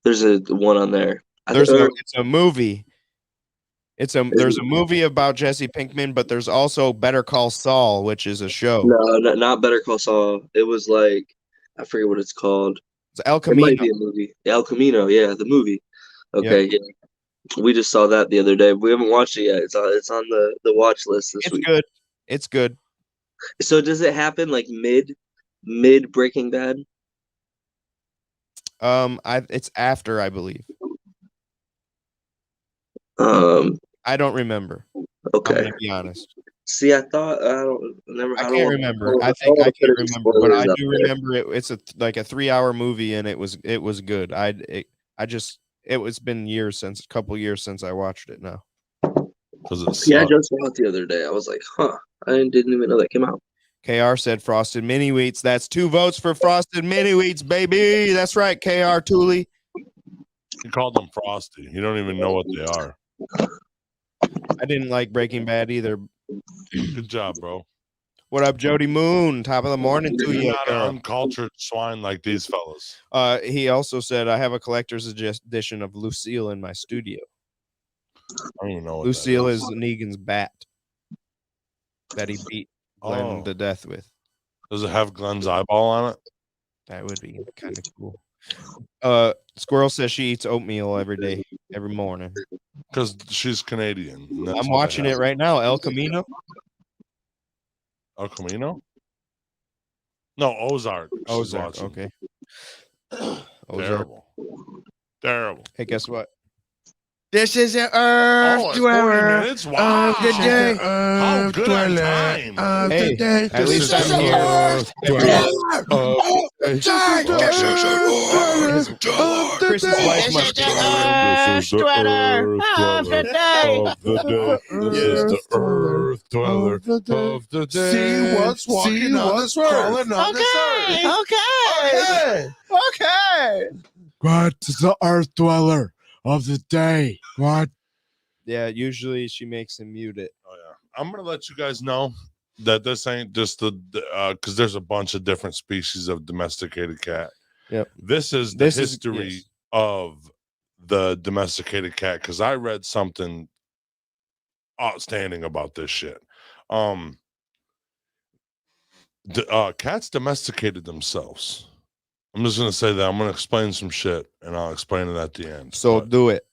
There's a one on there. It's a movie. There's a movie about Jesse Pinkman, but there's also Better Call Saul, which is a show. No, not Better Call Saul. It was like I forget what it's called. It's El It might Camino. be a movie. El Camino, yeah, the movie. Okay, yeah. We just saw that the other day. We haven't watched it yet. It's on the watch list this It's week. good. It's good. So does it happen like mid Breaking Bad? It's after, I believe. I don't remember. I'm Okay. gonna be honest. See, I thought I can't remember. I think I can't remember, but I do remember it. It's like a 3-hour movie, and it was good. It's been a couple years since I watched it now. Yeah, I just saw it the other day. I was like, huh. I didn't even know that came out. KR said Frosted Mini Wheats. That's 2 votes for Frosted Mini Wheats, baby. That's right, KR Tooley. You called them Frosty. You don't even know what they are. I didn't like Breaking Bad either. Good job, bro. What up, Jody Moon? Top of the morning to You're you. not an uncultured swine like these fellas. He also said, I have a collector's edition of Lucille in my studio. I don't even know what Lucille that is Negan's bat that he beat Glenn to death with. Does it have Glenn's eyeball on it? That would be kind of cool. Squirrel says she eats oatmeal every day, every morning. Because she's Canadian. I'm watching it right now. El Camino. El Camino? No, Ozark. She's Ozark. watching. Okay. Terrible. Terrible. Hey, guess what? This is an Oh, Earth it's 40 Dweller minutes? Wow. of the day. How good on time. Of Hey, the day. at least This is I'm an here. Earth Dweller of Chris's wife must be in the room. This is the earth dweller of the day. This is the earth dweller of the day. See what's walking on this earth. crawling on this earth. Okay. What is the earth dweller of the day? What? Yeah, usually she makes him mute it. Oh yeah, I'm gonna let you guys know that this ain't just the because there's a bunch of different species of domesticated cat. Yep. This is the history of the domesticated cat because I read something outstanding about this shit. Cats domesticated themselves. I'm just gonna say that I'm gonna explain some shit and I'll explain it at the end. So do it.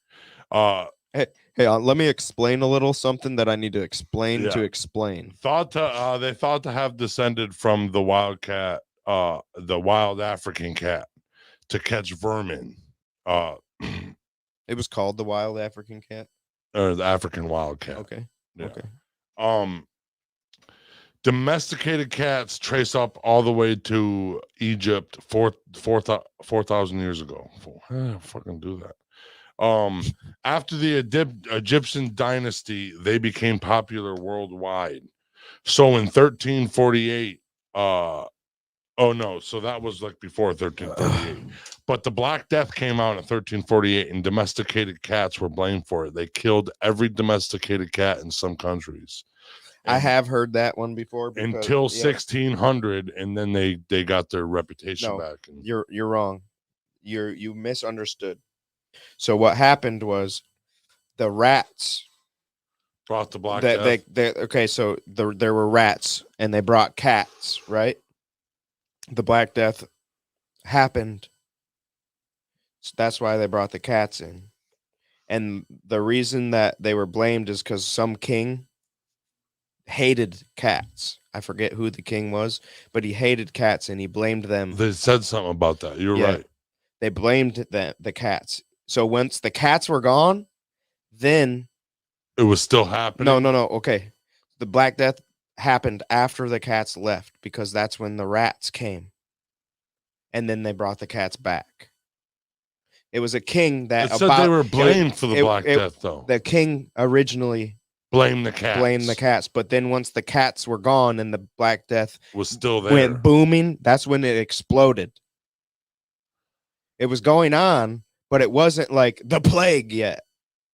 Hey, let me explain a little something that I need to explain to explain. They thought to have descended from the wild cat, the wild African cat, to catch vermin. It was called the wild African cat. Or the African wild cat. Okay. Yeah. Okay. Domesticated cats trace up all the way to Egypt 4,000 years ago. Fucking do that. After the Egyptian dynasty, they became popular worldwide. So in 1348, so that was like before 1348. But the Black Death came out in 1348, and domesticated cats were blamed for it. They killed every domesticated cat in some countries. I have heard that one before. Until 1600, and then they got their reputation back. And you're wrong. You misunderstood. So what happened was the rats brought the Black Death. Okay, so there were rats and they brought cats, right? The Black Death happened. So that's why they brought the cats in. And the reason that they were blamed is because some king hated cats. I forget who the king was, but he hated cats and he blamed them. They said something about that. You're right. They blamed the cats. So once the cats were gone, then it was still happening. No. Okay. The Black Death happened after the cats left because that's when the rats came. And then they brought the cats back. It was a king that they were blamed for the Black Death, though. The king originally blamed the cats. But then once the cats were gone and the Black Death was still there, went booming, that's when it exploded. It was going on, but it wasn't like the plague yet.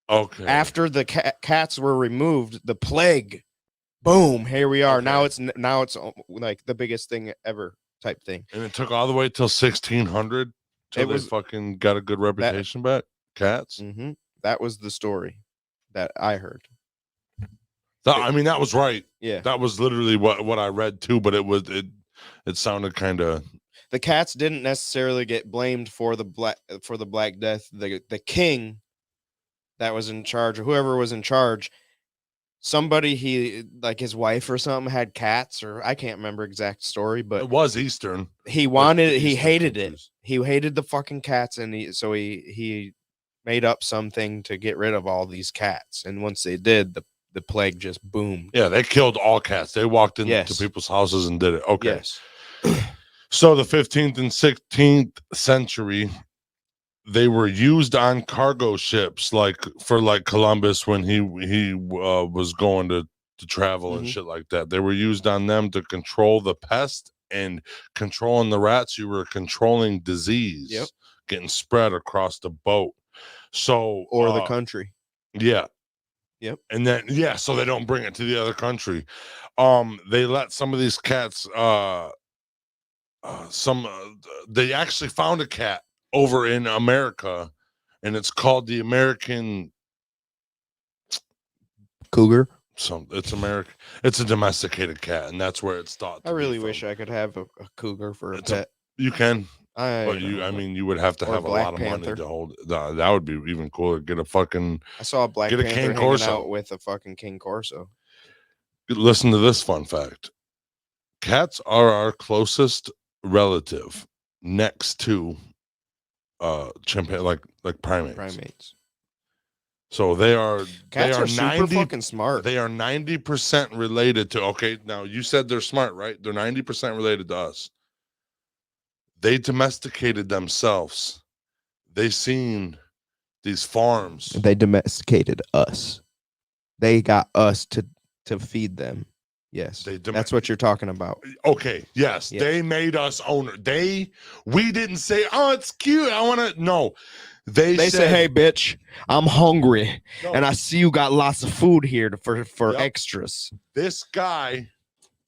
Okay. After the cats were removed, the plague, boom, here we are. Okay. Now it's like the biggest thing ever type thing. And it took all the way till 1600 till they fucking got a good reputation back. Cats. Mm-hmm. That was the story that I heard. I mean, that was right. Yeah. That was literally what I read too, but it sounded kind of. The cats didn't necessarily get blamed for the Black Death. The king that was in charge, or whoever was in charge, somebody like his wife or something had cats, or I can't remember exact story, but it was Eastern. He hated it. He hated the fucking cats, and he made up something to get rid of all these cats. And once they did, the plague just boomed. Yeah, they killed all cats. They walked into people's houses and did it. Okay. Yes. So the 15th and 16th century, they were used on cargo ships, like Columbus when he was going to travel and shit like that. They were used on them to control the pest, and controlling the rats, you were controlling disease getting spread across the boat. So the country. Yeah. Yep. And then so they don't bring it to the other country. They let some of these cats they actually found a cat over in America, and it's called the American cougar. It's American. It's a domesticated cat, and that's where it's thought. I really wish I could have a cougar for a pet. You can, but you would have to have a lot of money to hold. That would be even cooler. Get a fucking. I saw a Black Panther hanging out with a fucking King Corso. Listen to this fun fact: cats are our closest relative, next to chimpanzee, like primates. So cats are super fucking smart. They are 90% related to. Okay, now you said they're smart, right? They're 90% related to us. They domesticated themselves. They seen these farms. They domesticated us. They got us to feed them. Yes, that's what you're talking about. Okay, yes, Yes. they made us owner. We didn't say, "Oh, it's cute. I want to." No, they Say, said, "Hey, bitch, I'm hungry, No. and I see you got lots of food here for Yep. extras." This guy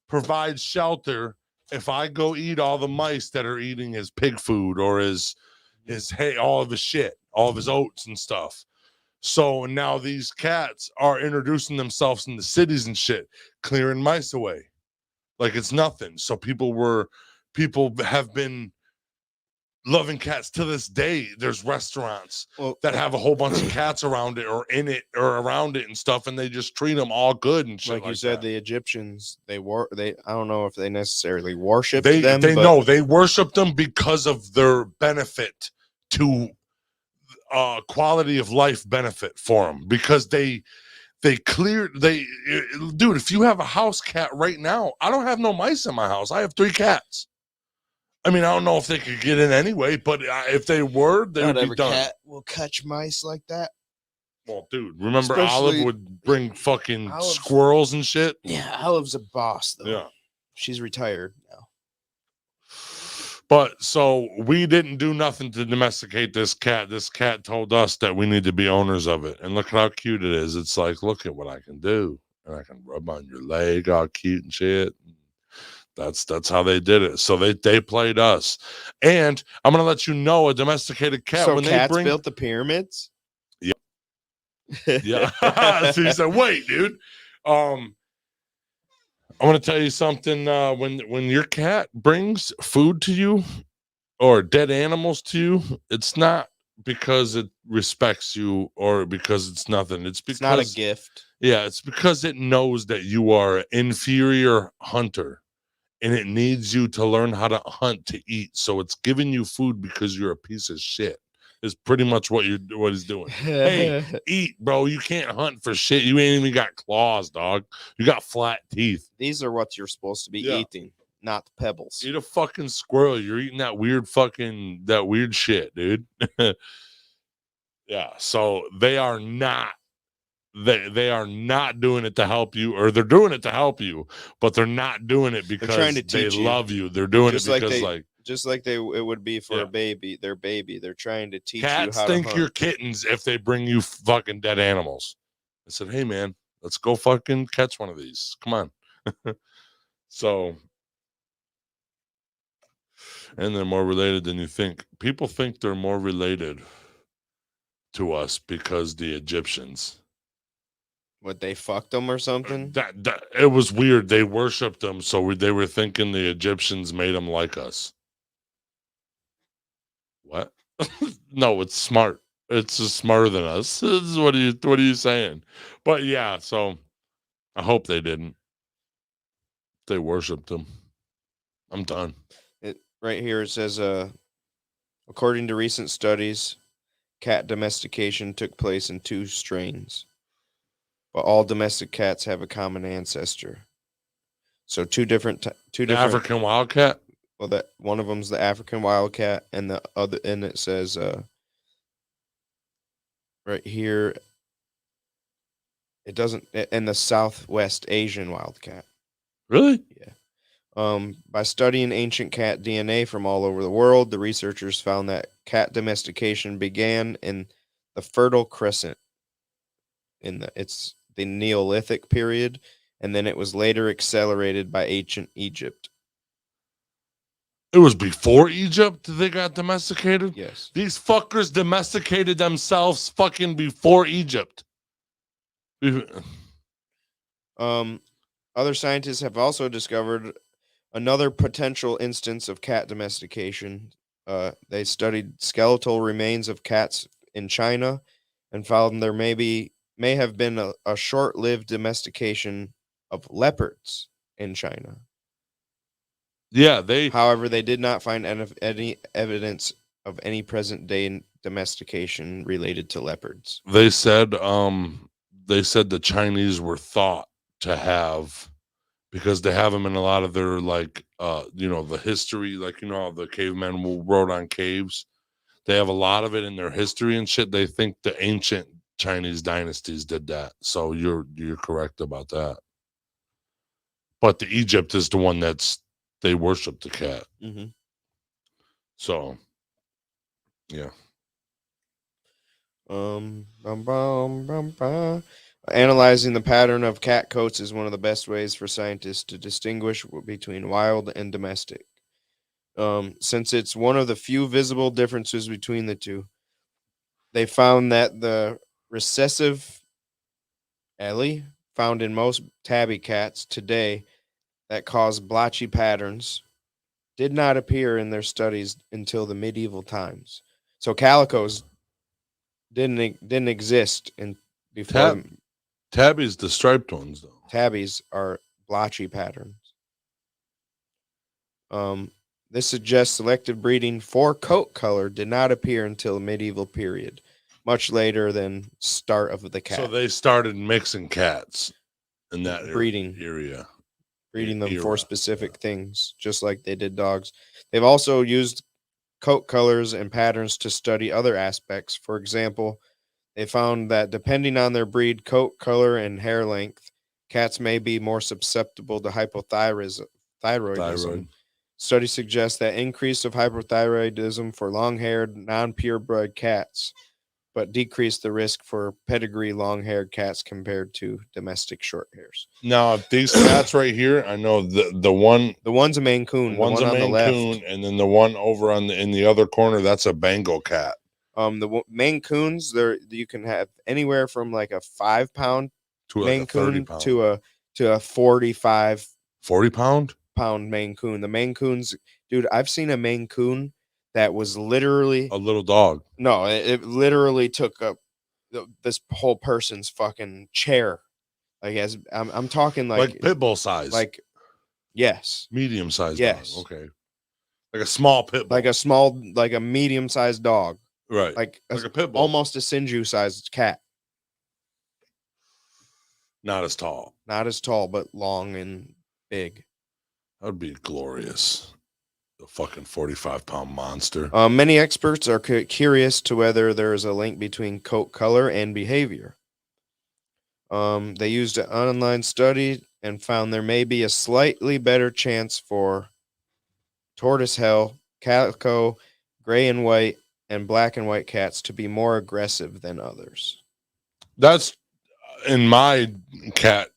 provides shelter. If I go eat all the mice that are eating his pig food or his hay, all of his shit, all of his oats and stuff. So now these cats are introducing themselves in the cities and shit, clearing mice away like it's nothing. So people have been loving cats to this day. There's restaurants that have a whole bunch of cats around it or in it or around it and stuff, and they just treat them all good and shit. Like you said, that. the Egyptians, I don't know if they necessarily worshipped They them. they worship them because of their benefit to quality of life benefit for them, because dude, if you have a house cat right now, I don't have no mice in my house. I have 3 cats. I mean, I don't know if they could get in anyway, but if they were, they would be done. Cat will catch mice like that. Well, dude, remember Especially- Olive would bring fucking Olive's- squirrels and shit? Yeah, Olive's a boss though. Yeah. She's retired now. But so we didn't do nothing to domesticate this cat. This cat told us that we need to be owners of it. And look at how cute it is. It's like, look at what I can do. And I can rub on your leg, all cute and shit. That's how they did it. So they played us. And I'm gonna let you know, a domesticated cat, So when cats they built the pyramids? Yeah. So he said, wait, dude. I want to tell you something. When your cat brings food to you or dead animals to you, it's not because it respects you or because it's nothing. It's because It's not a gift. Yeah, it's because it knows that you are an inferior hunter and it needs you to learn how to hunt to eat. So it's giving you food because you're a piece of shit. Is pretty much what he's doing. Hey, eat, bro. You can't hunt for shit. You ain't even got claws, dog. You got flat teeth. These are what you're supposed to be eating, not the pebbles. Eat a fucking squirrel. You're eating that weird shit, dude. Yeah. So they are not doing it to help you, or they're doing it to help you, but they're not doing it because trying to they teach you. love you. They're doing Just it like because just like it would be for a baby, their baby. They're trying to teach cats you how to think hunt. you're kittens if they bring you fucking dead animals. I said, hey man, let's go fucking catch one of these. Come on. So, and they're more related than you think. People think they're more related to us because the Egyptians. What, they fucked them or something? That it was weird. They worshipped them, so they were thinking the Egyptians made them like us. What? No, it's smart. It's just smarter than us. What are you saying? But yeah, so I hope they didn't. They worshipped them. I'm done. Right here it says, according to recent studies, cat domestication took place in 2 strains, but all domestic cats have a common ancestor. So two different African wildcat. Well, that one of them's the African wildcat, and the other, and it says right here, it doesn't, and the Southwest Asian wildcat. Really? Yeah. By studying ancient cat DNA from all over the world, the researchers found that cat domestication began in the Fertile Crescent. It's the Neolithic period, and then it was later accelerated by ancient Egypt. It was before Egypt they got domesticated? Yes. These fuckers domesticated themselves fucking before Egypt. Other scientists have also discovered another potential instance of cat domestication. They studied skeletal remains of cats in China and found there may have been a short-lived domestication of leopards in China. Yeah, However, they did not find any evidence of any present-day domestication related to leopards. They said the Chinese were thought to have because they have them in a lot of their like the history, like how the cavemen wrote on caves. They have a lot of it in their history and shit. They think the ancient Chinese dynasties did that. So you're correct about that. But the Egypt is the one they worship the cat. Mm-hmm. So yeah. Analyzing the pattern of cat coats is one of the best ways for scientists to distinguish between wild and domestic. Since it's one of the few visible differences between the two, they found that the recessive allele found in most tabby cats today that cause blotchy patterns did not appear in their studies until the medieval times. So calicos didn't exist in before. Tabby's the striped ones though. Tabbies are blotchy patterns. This suggests selective breeding for coat color did not appear until the medieval period, much later than start of the cat. So they started mixing cats in that breeding area. Breeding them for specific things, just like they did dogs. They've also used coat colors and patterns to study other aspects. For example, they found that depending on their breed, coat color, and hair length, cats may be more susceptible to hypothyroidism. Thyroid. Studies suggest that increase of hypothyroidism for long-haired, non-purebred cats, but decrease the risk for pedigree long-haired cats compared to domestic short hairs. Now, if these cats right here, I know the one's a Maine Coon, one's a Maine Coon, and then the one over in the other corner, that's a Bengal cat. The Maine Coons, you can have anywhere from like a 5-pound to Maine like a 30 Coon pound. to a 45 40-pound Maine Coon. The Maine Coons, dude, I've seen a Maine Coon that was literally a little dog. No, it literally took up this whole person's fucking chair. Like as I'm talking like pit bull size. Like yes, medium sized. Yes, dog. Okay, like a small pit bull. Like a medium sized dog. Right, like a pit bull, almost a Sinju sized cat. Not as tall, but long and big. That'd be glorious. The fucking 45-pound monster. Many experts are curious to whether there is a link between coat color and behavior. They used an online study and found there may be a slightly better chance for tortoiseshell, calico, gray and white, and black and white cats to be more aggressive than others. That's in my cat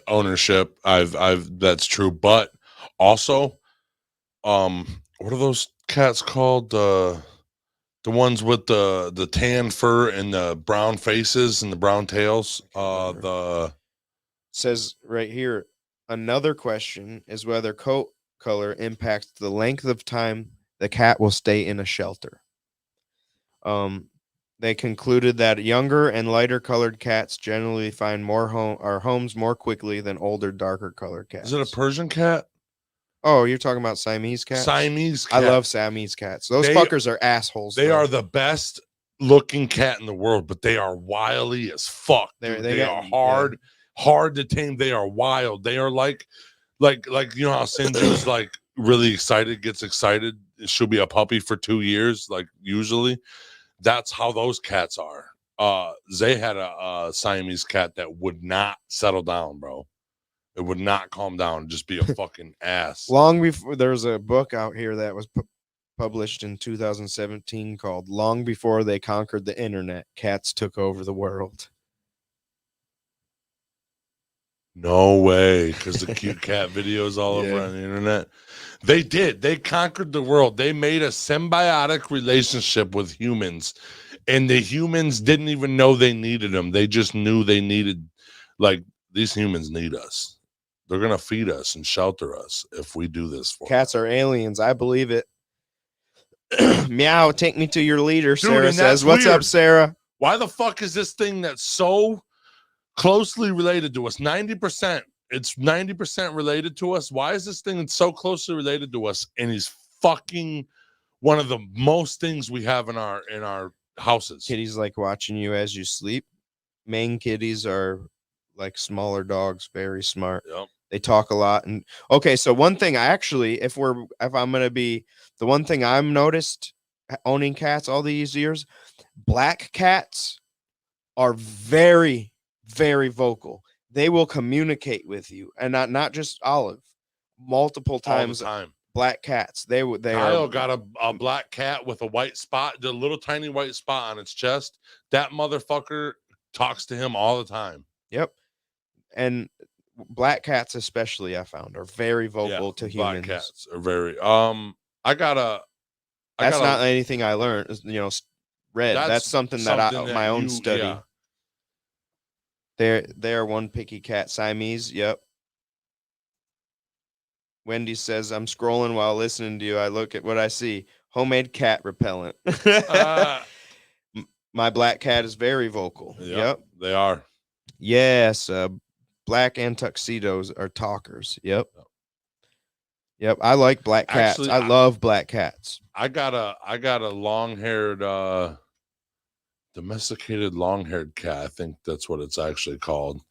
ownership. That's true, but also, what are those cats called? The ones with the tan fur and the brown faces and the brown tails. Says right here, another question is whether coat color impacts the length of time the cat will stay in a shelter. They concluded that younger and lighter colored cats generally find homes more quickly than older, darker colored cats. Is it a Persian cat? Oh, you're talking about Siamese cats? Siamese cat. I love Siamese cats. Those fuckers are assholes. They are the best looking cat in the world, but they are wily as fuck. They are hard to tame. They are wild. They are like how Sinju's like really excited, gets excited. She'll be a puppy for 2 years, like usually. That's how those cats are. Zay had a Siamese cat that would not settle down, bro. It would not calm down, just be a fucking ass. Long before, there's a book out here that was published in 2017 called Long Before They Conquered the Internet, Cats Took Over the World. No way, because the cute cat videos all over on the internet. They did. They conquered the world. They made a symbiotic relationship with humans, and the humans didn't even know they needed them. They just knew they needed, like, these humans need us. They're going to feed us and shelter us if we do this for Cats are aliens. I believe it. Meow, take me to your leader, Dude, Sarah says. What's weird. up, Sarah? Why the fuck is this thing that's so closely related to us? 90%. It's 90% related to us. Why is this thing that's so closely related to us? And he's fucking one of the most things we have in our houses. Kitties like watching you as you sleep. Maine kitties are like smaller dogs, very smart. Yep. They talk a lot. And okay, so one thing I actually, if I'm gonna be, the one thing I've noticed owning cats all these years, black cats are very, very vocal. They will communicate with you, and not just Olive, multiple times. All the time. Black cats. They Kyle are got a black cat with a white spot, the little tiny white spot on its chest. That motherfucker talks to him all the time. Yep. And black cats, especially, I found, are very vocal to humans. Black cats are very. That's not anything I learned. Read. That's something that my own study. Yeah. They're one picky cat. Siamese. Yep. Wendy says, I'm scrolling while listening to you. I look at what I see. Homemade cat repellent. My black cat is very vocal. Yep. They are. Yes. Black and tuxedos are talkers. Yep. I like black cats. Actually, I love black cats. I got a long-haired domesticated long-haired cat. I think that's what it's actually called.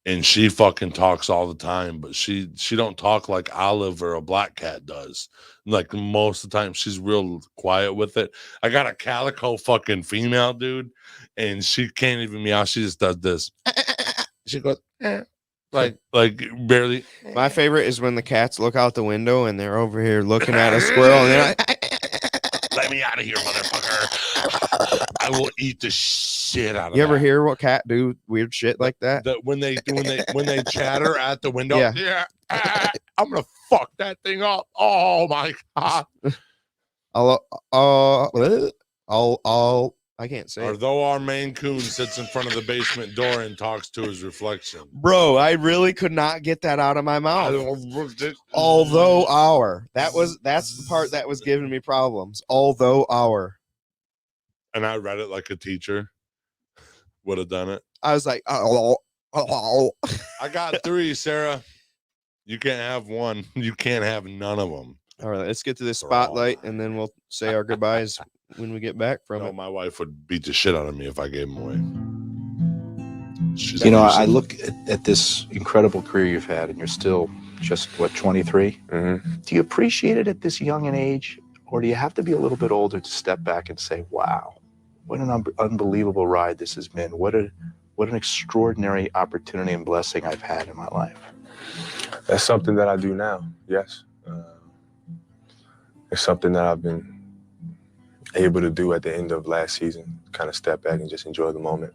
And she fucking talks all the time, but she don't talk like Olive or a black cat does. Like most of the time, she's real quiet with it. I got a calico fucking female, dude, and she can't even meow. She just does this. She goes like barely. My favorite is when the cats look out the window and they're over here looking at a squirrel and they're like, "Let me out of here, motherfucker! I will eat the shit out of you ever hear what cat do weird shit like that? That when they chatter at the window, Yeah. I'm gonna fuck that thing up. Oh my god! I can't say. Or though our Maine Coon sits in front of the basement door and talks to his reflection. Bro, I really could not get that out of my mouth. That's the part that was giving me problems. And I read it like a teacher would have done it. I was like, I got 3, Sarah. You can't have one. You can't have none of them. All right, let's get to this spotlight and then we'll say our goodbyes when we get back from it. My wife would beat the shit out of me if I gave them away. I look at this incredible career you've had, and you're still just, 23? Mm-hmm. Do you appreciate it at this young an age, or do you have to be a little bit older to step back and say, wow, what an unbelievable ride this has been. What an extraordinary opportunity and blessing I've had in my life. That's something that I do now, yes. It's something that I've been able to do at the end of last season, kind of step back and just enjoy the moment.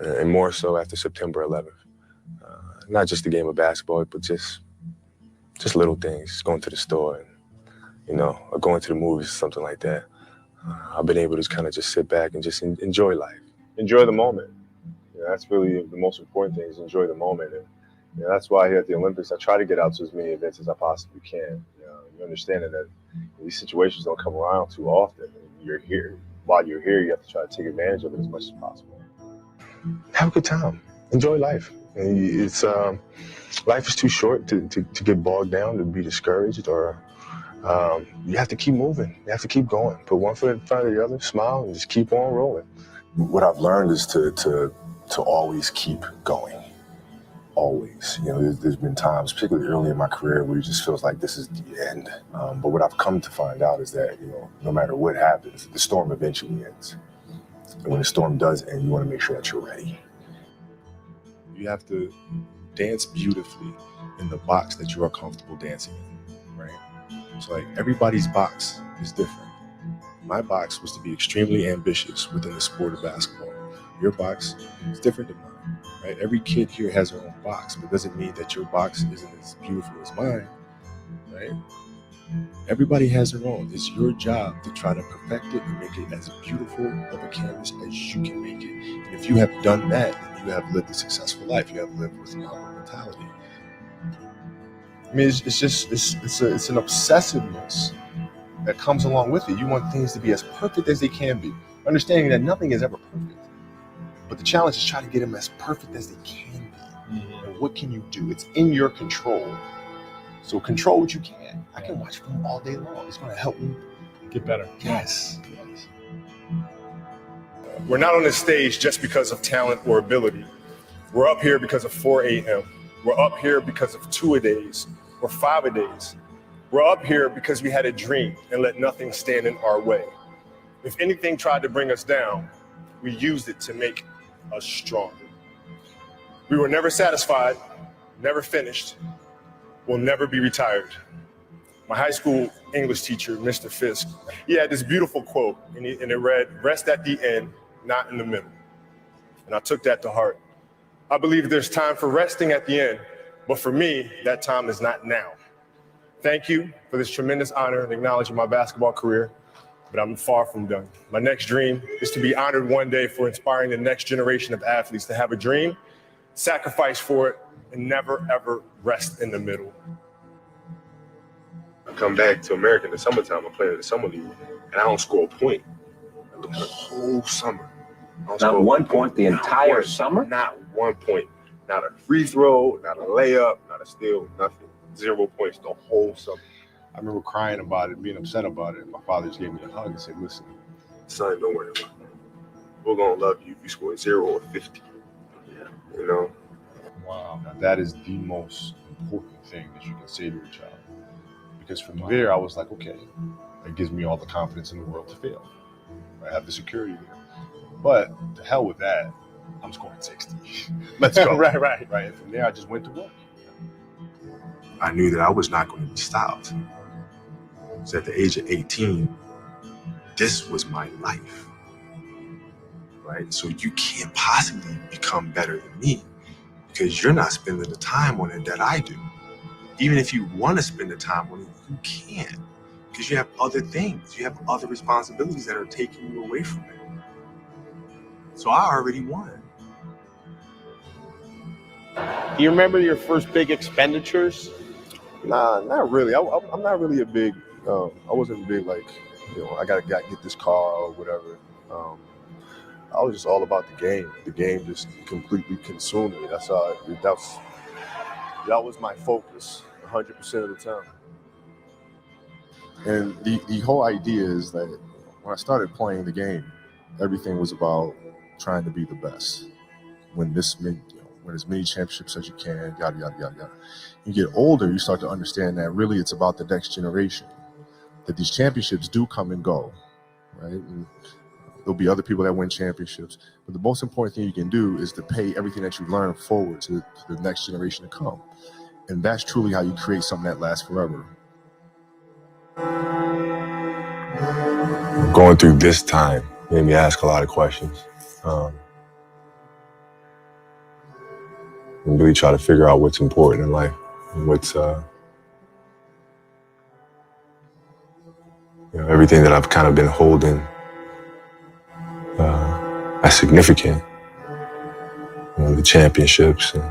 And more so after September 11th. Not just the game of basketball, but just little things, going to the store and, or going to the movies or something like that. I've been able to kind of just sit back and just enjoy life. Enjoy the moment. That's really the most important thing, is enjoy the moment. And that's why here at the Olympics, I try to get out to as many events as I possibly can. You understand that these situations don't come around too often. You're here. While you're here, you have to try to take advantage of it as much as possible. Have a good time. Enjoy life. It's life is too short to get bogged down, to be discouraged, or you have to keep moving. You have to keep going. Put one foot in front of the other, smile, and just keep on rolling. What I've learned is to always keep going. Always. There's been times, particularly early in my career, where it just feels like this is the end. But what I've come to find out is that, no matter what happens, the storm eventually ends. And when the storm does end, you want to make sure that you're ready. You have to dance beautifully in the box that you are comfortable dancing in, right? So like everybody's box is different. My box was to be extremely ambitious within the sport of basketball. Your box is different than mine, right? Every kid here has their own box, but it doesn't mean that your box isn't as beautiful as mine, right? Everybody has their own. It's your job to try to perfect it and make it as beautiful of a canvas as you can make it. And if you have done that, then you have lived a successful life. You have lived with an humble mentality. I mean, it's an obsessiveness that comes along with it. You want things to be as perfect as they can be, understanding that nothing is ever perfect. But the challenge is trying to get them as perfect as they can be. Mm-hmm. And what can you do? It's in your control. So control what you can. I can watch film all day long. It's going to help me get better. Yes. We're not on this stage just because of talent or ability. We're up here because of 4 a.m. We're up here because of 2-a-days or 5-a-days. We're up here because we had a dream and let nothing stand in our way. If anything tried to bring us down, we used it to make us stronger. We were never satisfied, never finished, will never be retired. My high school English teacher, Mr. Fisk, he had this beautiful quote, and it read, "Rest at the end, not in the middle." And I took that to heart. I believe there's time for resting at the end, but for me, that time is not now. Thank you for this tremendous honor and acknowledging my basketball career, but I'm far from done. My next dream is to be honored one day for inspiring the next generation of athletes to have a dream, sacrifice for it, and never, ever rest in the middle. I come back to America in the summertime. I play in the summer league, and I don't score a point the whole summer. Not one point the entire summer? Not 1 point. Not a free throw, not a layup, not a steal, nothing. 0 points the whole summer. I remember crying about it, being upset about it. My father just gave me a hug and said, "Listen, son, don't worry about it. We're going to love you if you score 0 or 50. You know? Wow. Now, that is the most important thing that you can say to a child. Because from there, I was like, okay, it gives me all the confidence in the world to fail. I have the security there. But to hell with that, I'm scoring 60. Let's go. Right. And from there, I just went to work. I knew that I was not going to be stopped. So at the age of 18, this was my life, right? So you can't possibly become better than me because you're not spending the time on it that I do. Even if you want to spend the time on it, you can't because you have other things. You have other responsibilities that are taking you away from it. So I already won. Do you remember your first big expenditures? Nah, not really. I'm not really a big, I wasn't big like, I gotta get this car or whatever. I was just all about the game. The game just completely consumed me. That was my focus 100% of the time. And the whole idea is that when I started playing the game, everything was about trying to be the best. Win as many championships as you can, yada, yada, yada, yada. You get older, you start to understand that really it's about the next generation. That these championships do come and go, right? And there'll be other people that win championships. But the most important thing you can do is to pay everything that you learn forward to the next generation to come. And that's truly how you create something that lasts forever. Going through this time made me ask a lot of questions. And really try to figure out what's important in life and what's everything that I've kind of been holding as significant. The championships and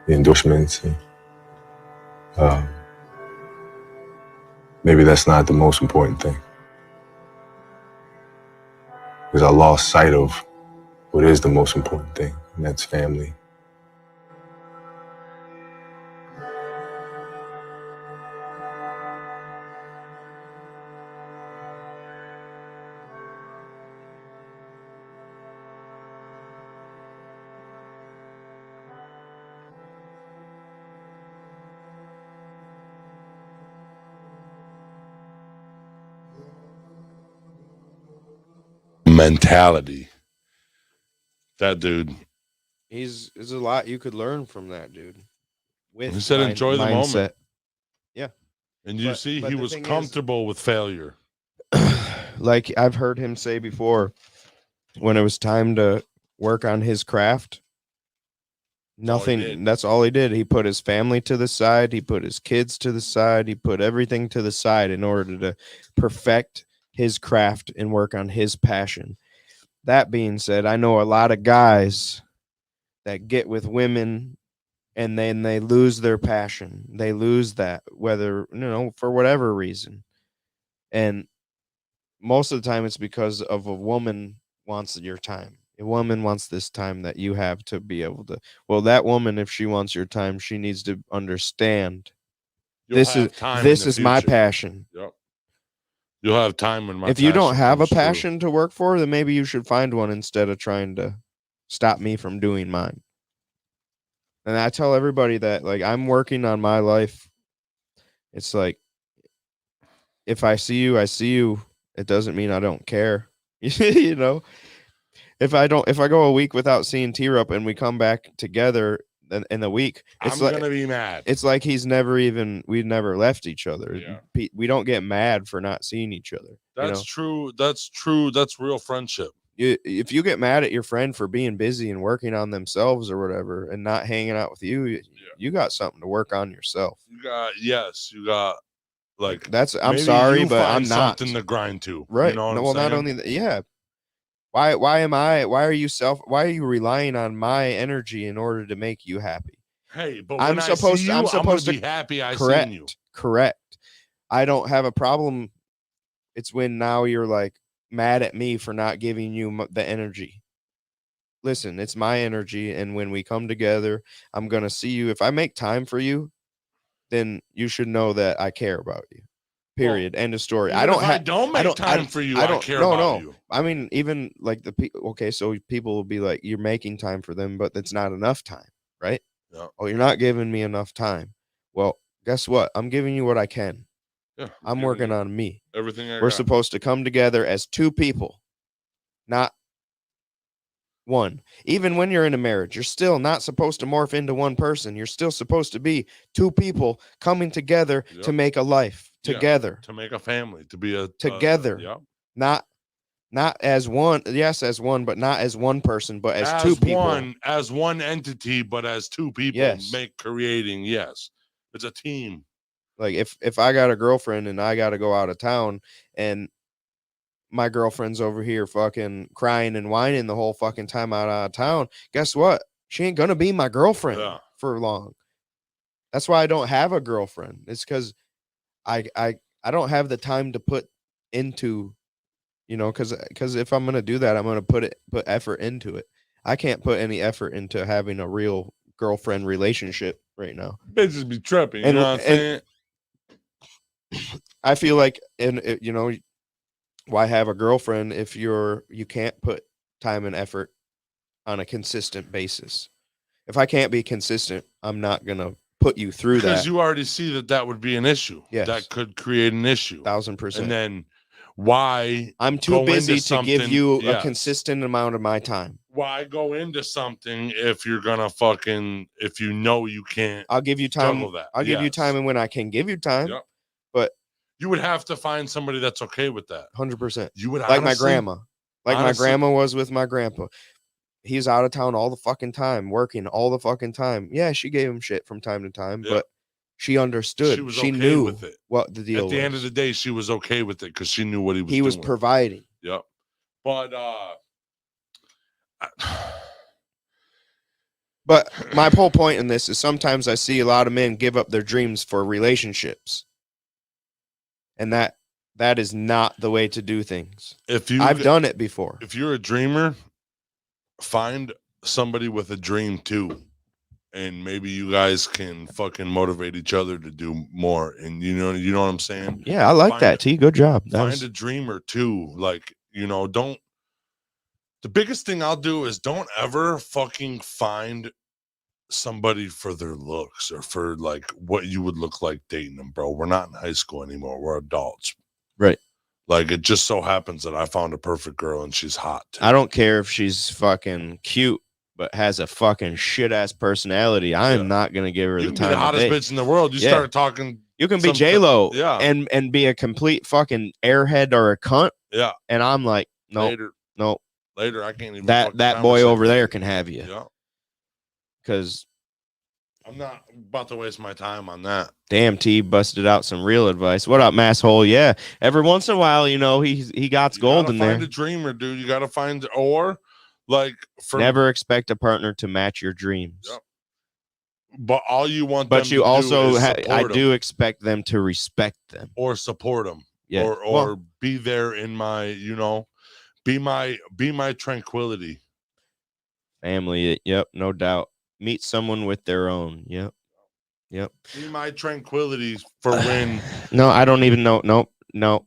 the endorsements, and maybe that's not the most important thing. Because I lost sight of what is the most important thing, and that's family. Mentality. That dude. There's a lot you could learn from that dude. He said, enjoy the mindset. moment. Yeah. And you see, he was comfortable with failure. Like I've heard him say before, when it was time to work on his craft, that's all he did. He put his family to the side. He put his kids to the side. He put everything to the side in order to perfect his craft and work on his passion. That being said, I know a lot of guys that get with women and then they lose their passion. They lose that, whether, for whatever reason. And most of the time it's because of a woman wants your time. A woman wants this time that you have to be able to. Well, that woman, if she wants your time, she needs to understand this is my passion. Yep. You'll have time when my if you don't have a passion passion to work for, then maybe you should find one instead of trying to stop me from doing mine. And I tell everybody that, like, I'm working on my life. It's like, if I see you, I see you. It doesn't mean I don't care. You know, if I go a week without seeing T-Rup and we come back together in the week, it's I'm like, gonna be mad. it's like we've never left each other. Yeah. We don't get mad for not seeing each other. That's true. That's true. That's real friendship. If you get mad at your friend for being busy and working on themselves or whatever and not hanging out with you, you got something to work on yourself. You got like I'm maybe sorry, you but find I'm not something to grind to. right. You know what well, I'm saying? not only that, yeah. Why are you relying on my energy in order to make you happy? Hey, but I'm when supposed I see you, I'm gonna to be happy I correct, seen you. correct. I don't have a problem. It's when now you're like mad at me for not giving you the energy. Listen, it's my energy, and when we come together, I'm gonna see you. If I make time for you, then you should know that I care about you. Period. End of story. Even if I don't make time for you, I care about you. I mean, even like the people. Okay, so people will be like, "You're making time for them, but that's not enough time, right?" Yeah. Oh, you're not giving me enough time. Well, guess what? I'm giving you what I can. Yeah, I'm working on me. Everything We're supposed to come together as two people, not one. Even when you're in a marriage, you're still not supposed to morph into one person. You're still supposed to be two people coming together to make a life together, to make a family, to be a together. Not as one. Yes, as one, but not as one person, but as two people. As one entity, but as two people. Yes. Creating. Yes, it's a team. Like if I got a girlfriend and I got to go out of town and my girlfriend's over here fucking crying and whining the whole fucking time out of town, guess what? She ain't gonna be my girlfriend for long. That's why I don't have a girlfriend. It's because I don't have the time to put into, because if I'm gonna do that, I'm gonna put effort into it. I can't put any effort into having a real girlfriend relationship right now. Bitches be tripping, you know what I'm saying? I feel like, why have a girlfriend if you can't put time and effort on a consistent basis? If I can't be consistent, I'm not gonna put you through that. Because you already see that would be an issue. Yes. That could create an issue. 1000%. And then why I'm too busy to give you a consistent amount of my time. Why go into something if you're gonna if you know you can't? I'll give you time. That. I'll give you time, and when I can give you time. Yep. But you would have to find somebody that's okay with that. 100%. You would like my grandma. My grandma was with my grandpa. He's out of town all the fucking time, working all the fucking time. Yeah, she gave him shit from time to time, but she understood. She knew with it. What the deal was. At the end of the day, she was okay with it because she knew what he was doing. He was providing. Yep. But but my whole point in this is sometimes I see a lot of men give up their dreams for relationships. And that is not the way to do things. I've done it before. If you're a dreamer, find somebody with a dream too. And maybe you guys can fucking motivate each other to do more. And you know what I'm saying? Yeah, I like that, T. Good job. Find a dreamer too. Like, the biggest thing I'll do is don't ever fucking find somebody for their looks or for like what you would look like dating them, bro. We're not in high school anymore. We're adults. Right. Like, it just so happens that I found a perfect girl and she's hot too. I don't care if she's fucking cute but has a fucking shit ass personality. I am not gonna give her the time. The hottest bitch in the world. You start talking. You can be J-Lo, and be a complete fucking airhead or a cunt. Yeah. And I'm like, no, no. Later, I can't even. That boy over there can have you. Yeah. Because I'm not about to waste my time on that. Damn, T busted out some real advice. What up, masshole? Yeah. Every once in a while, he got gold in there. Find a dreamer, dude. You gotta find never expect a partner to match your dreams. Yep. But all you want, but you also, I do expect them to respect them or support them, or be there in my, be my tranquility. Family. Yep, no doubt. Meet someone with their own. Yep. Be my tranquility for when. No, I don't even know. No.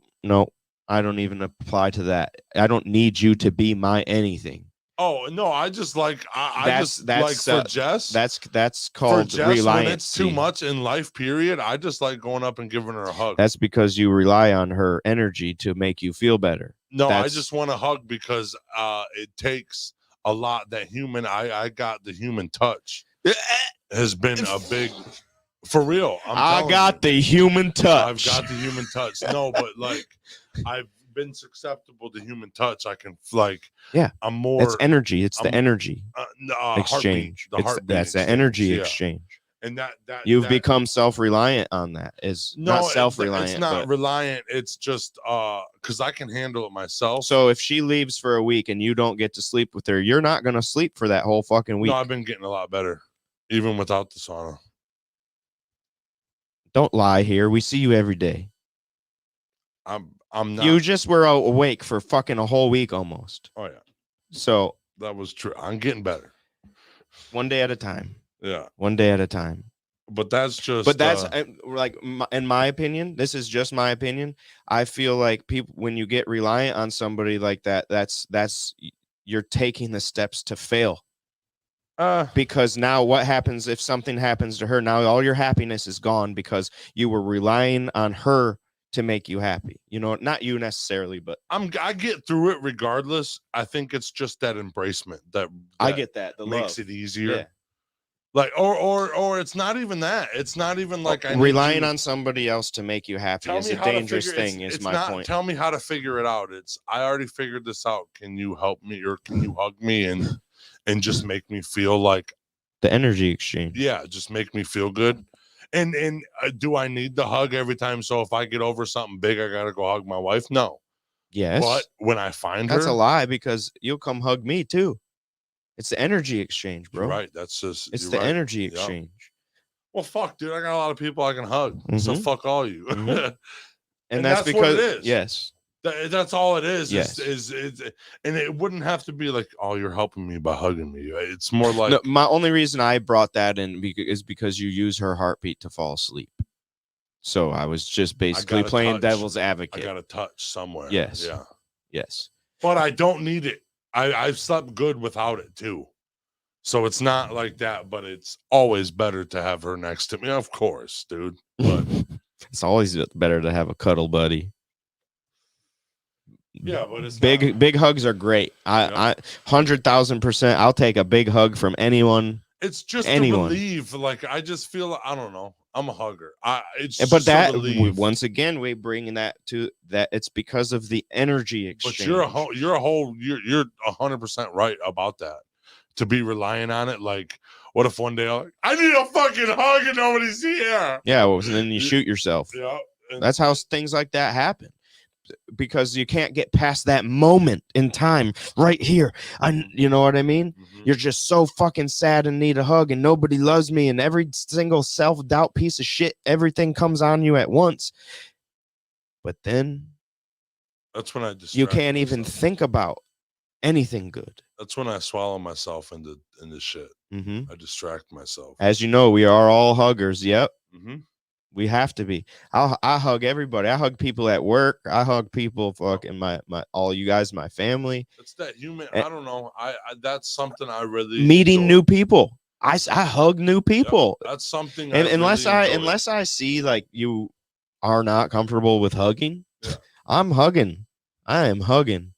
I don't even apply to that. I don't need you to be my anything. Oh no, I just like That's for Jess. That's For called Jess, when reliance. it's too much in life, period, I just like going up and giving her a hug. That's because you rely on her energy to make you feel better. No, I That's- just want a hug because it takes a lot. That human, I got the human touch has been a big, for real. I got the human touch. I've got the human touch. No, but like I've been susceptible to human touch. I can like, yeah, I'm more. It's energy. It's the energy exchange. That's the energy exchange. And that you've become self-reliant on that. Is not self-reliant. It's not but, reliant. It's just because I can handle it myself. So if she leaves for a week and you don't get to sleep with her, you're not gonna sleep for that whole fucking week. No, I've been getting a lot better, even without the sauna. Don't lie here. We see you every day. I'm not. You just were awake for fucking a whole week almost. Oh yeah. So that was true. I'm getting better. One day at a time. Yeah. One day at a time. But that's just. But that's like, in my opinion, this is just my opinion. I feel like people, when you get reliant on somebody like that, that's you're taking the steps to fail. Because now what happens if something happens to her? Now all your happiness is gone because you were relying on her to make you happy. You know, not you necessarily, but I get through it regardless. I think it's just that embracement that I get that. The makes love. it easier. Yeah. Like or it's not even that. It's not even like I relying on somebody else to make you happy is a dangerous thing. Is my point. Tell me how to figure it out. I already figured this out. Can you help me, or can you hug me and just make me feel like the energy exchange? Yeah, just make me feel good. And do I need the hug every time? So if I get over something big, I gotta go hug my wife? No. Yes. But when I find that's her, a lie, because you'll come hug me too. It's the energy exchange, bro. You're right. That's just it's the right. energy exchange. Yep. Well, fuck, dude. I got a lot of people I can hug. So fuck all you. And that's because what it is. Yes. That's all it is. Yes. Is and it wouldn't have to be like, oh, you're helping me by hugging me. It's more like no, my only reason I brought that in is because you use her heartbeat to fall asleep. So I was just basically playing devil's advocate. I got to touch somewhere. Yes. Yeah. Yes. But I don't need it. I've slept good without it too. So it's not like that, but it's always better to have her next to me. Of course, dude. But it's always better to have a cuddle buddy. Yeah, but it's big hugs are great. I 100,000%. I'll take a big hug from anyone. It's just anyone. To relieve. Like I just feel, I don't know. I'm a hugger. But that once again, we bring that to that. It's because of the energy exchange. But you're 100% right about that. To be relying on it, like, what if one day I need a fucking hug and nobody's here? Yeah, well, and then you shoot yourself. Yeah, that's how things like that happen. Because you can't get past that moment in time right here. You know what I mean? You're just so fucking sad and need a hug, and nobody loves me, and every single self-doubt piece of shit, everything comes on you at once. But then that's when you can't even think about anything good. That's when I swallow myself into shit. I distract myself. As you know, we are all huggers. Yep. Mm-hmm. We have to be. I hug everybody. I hug people at work. I hug people fucking my all you guys, my family. It's that human. I don't know. I that's something I really meeting new people. I hug new people. That's something. And unless I see like you are not comfortable with hugging, I'm hugging. I am hugging.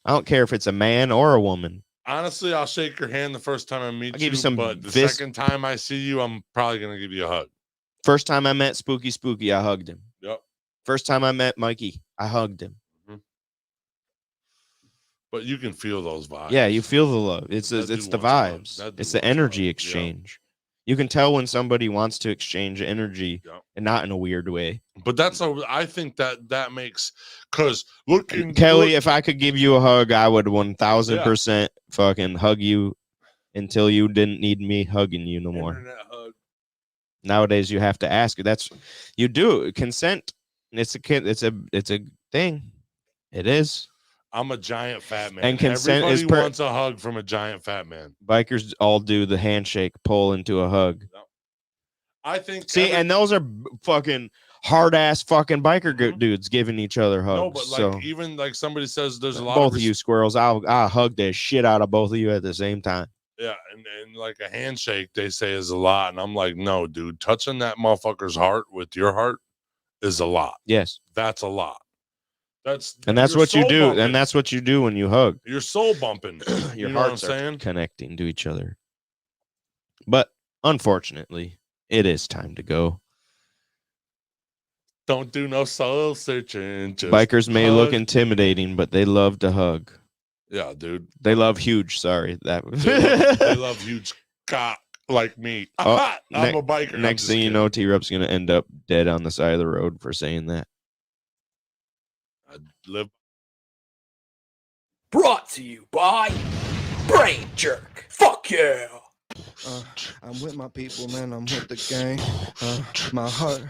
I don't care if it's a man or a woman. Honestly, I'll shake your hand the first time I meet I'll give you some but the second time I see you, I'm probably gonna give you a hug. First time I met Spooky, I hugged him. Yep. First time I met Mikey, I hugged him. But you can feel those vibes. Yeah, you feel the love. It's the vibes. It's the energy exchange. You can tell when somebody wants to exchange energy and not in a weird way. But I think that makes, because Kelly, if I could give you a hug, I would 1000% fucking hug you until you didn't need me hugging you no more. Internet hug. Nowadays, you have to ask. You do consent. It's a thing. It is. I'm a giant fat man. And consent Everybody wants a hug from a giant fat man. Bikers all do the handshake, pull into a hug. I think. See, and those are fucking hard ass fucking biker dudes giving each other hugs. No, but like so even like somebody says there's a lot both of of you squirrels, I'll hug the shit out of both of you at the same time. yeah, and like a handshake they say is a lot, and I'm like, no, dude, touching that motherfucker's heart with your heart is a lot. Yes, that's a lot. That's what you soul do, bumping. and that's what you do when you hug. You're soul bumping. Your you know what I'm hearts are saying? connecting to each other. But unfortunately, it is time to go. Don't do no soul searching. Just Bikers may look hug. intimidating, but they love to hug. Yeah, dude. They love huge. Sorry, that they love huge cock like me. Oh, I'm a biker. Next thing you know, T-Rup's gonna end up dead on the side of the road for saying that. I live. Brought to you by Brain Jerk. Fuck yeah. I'm with my people, man. I'm with the gang. My heart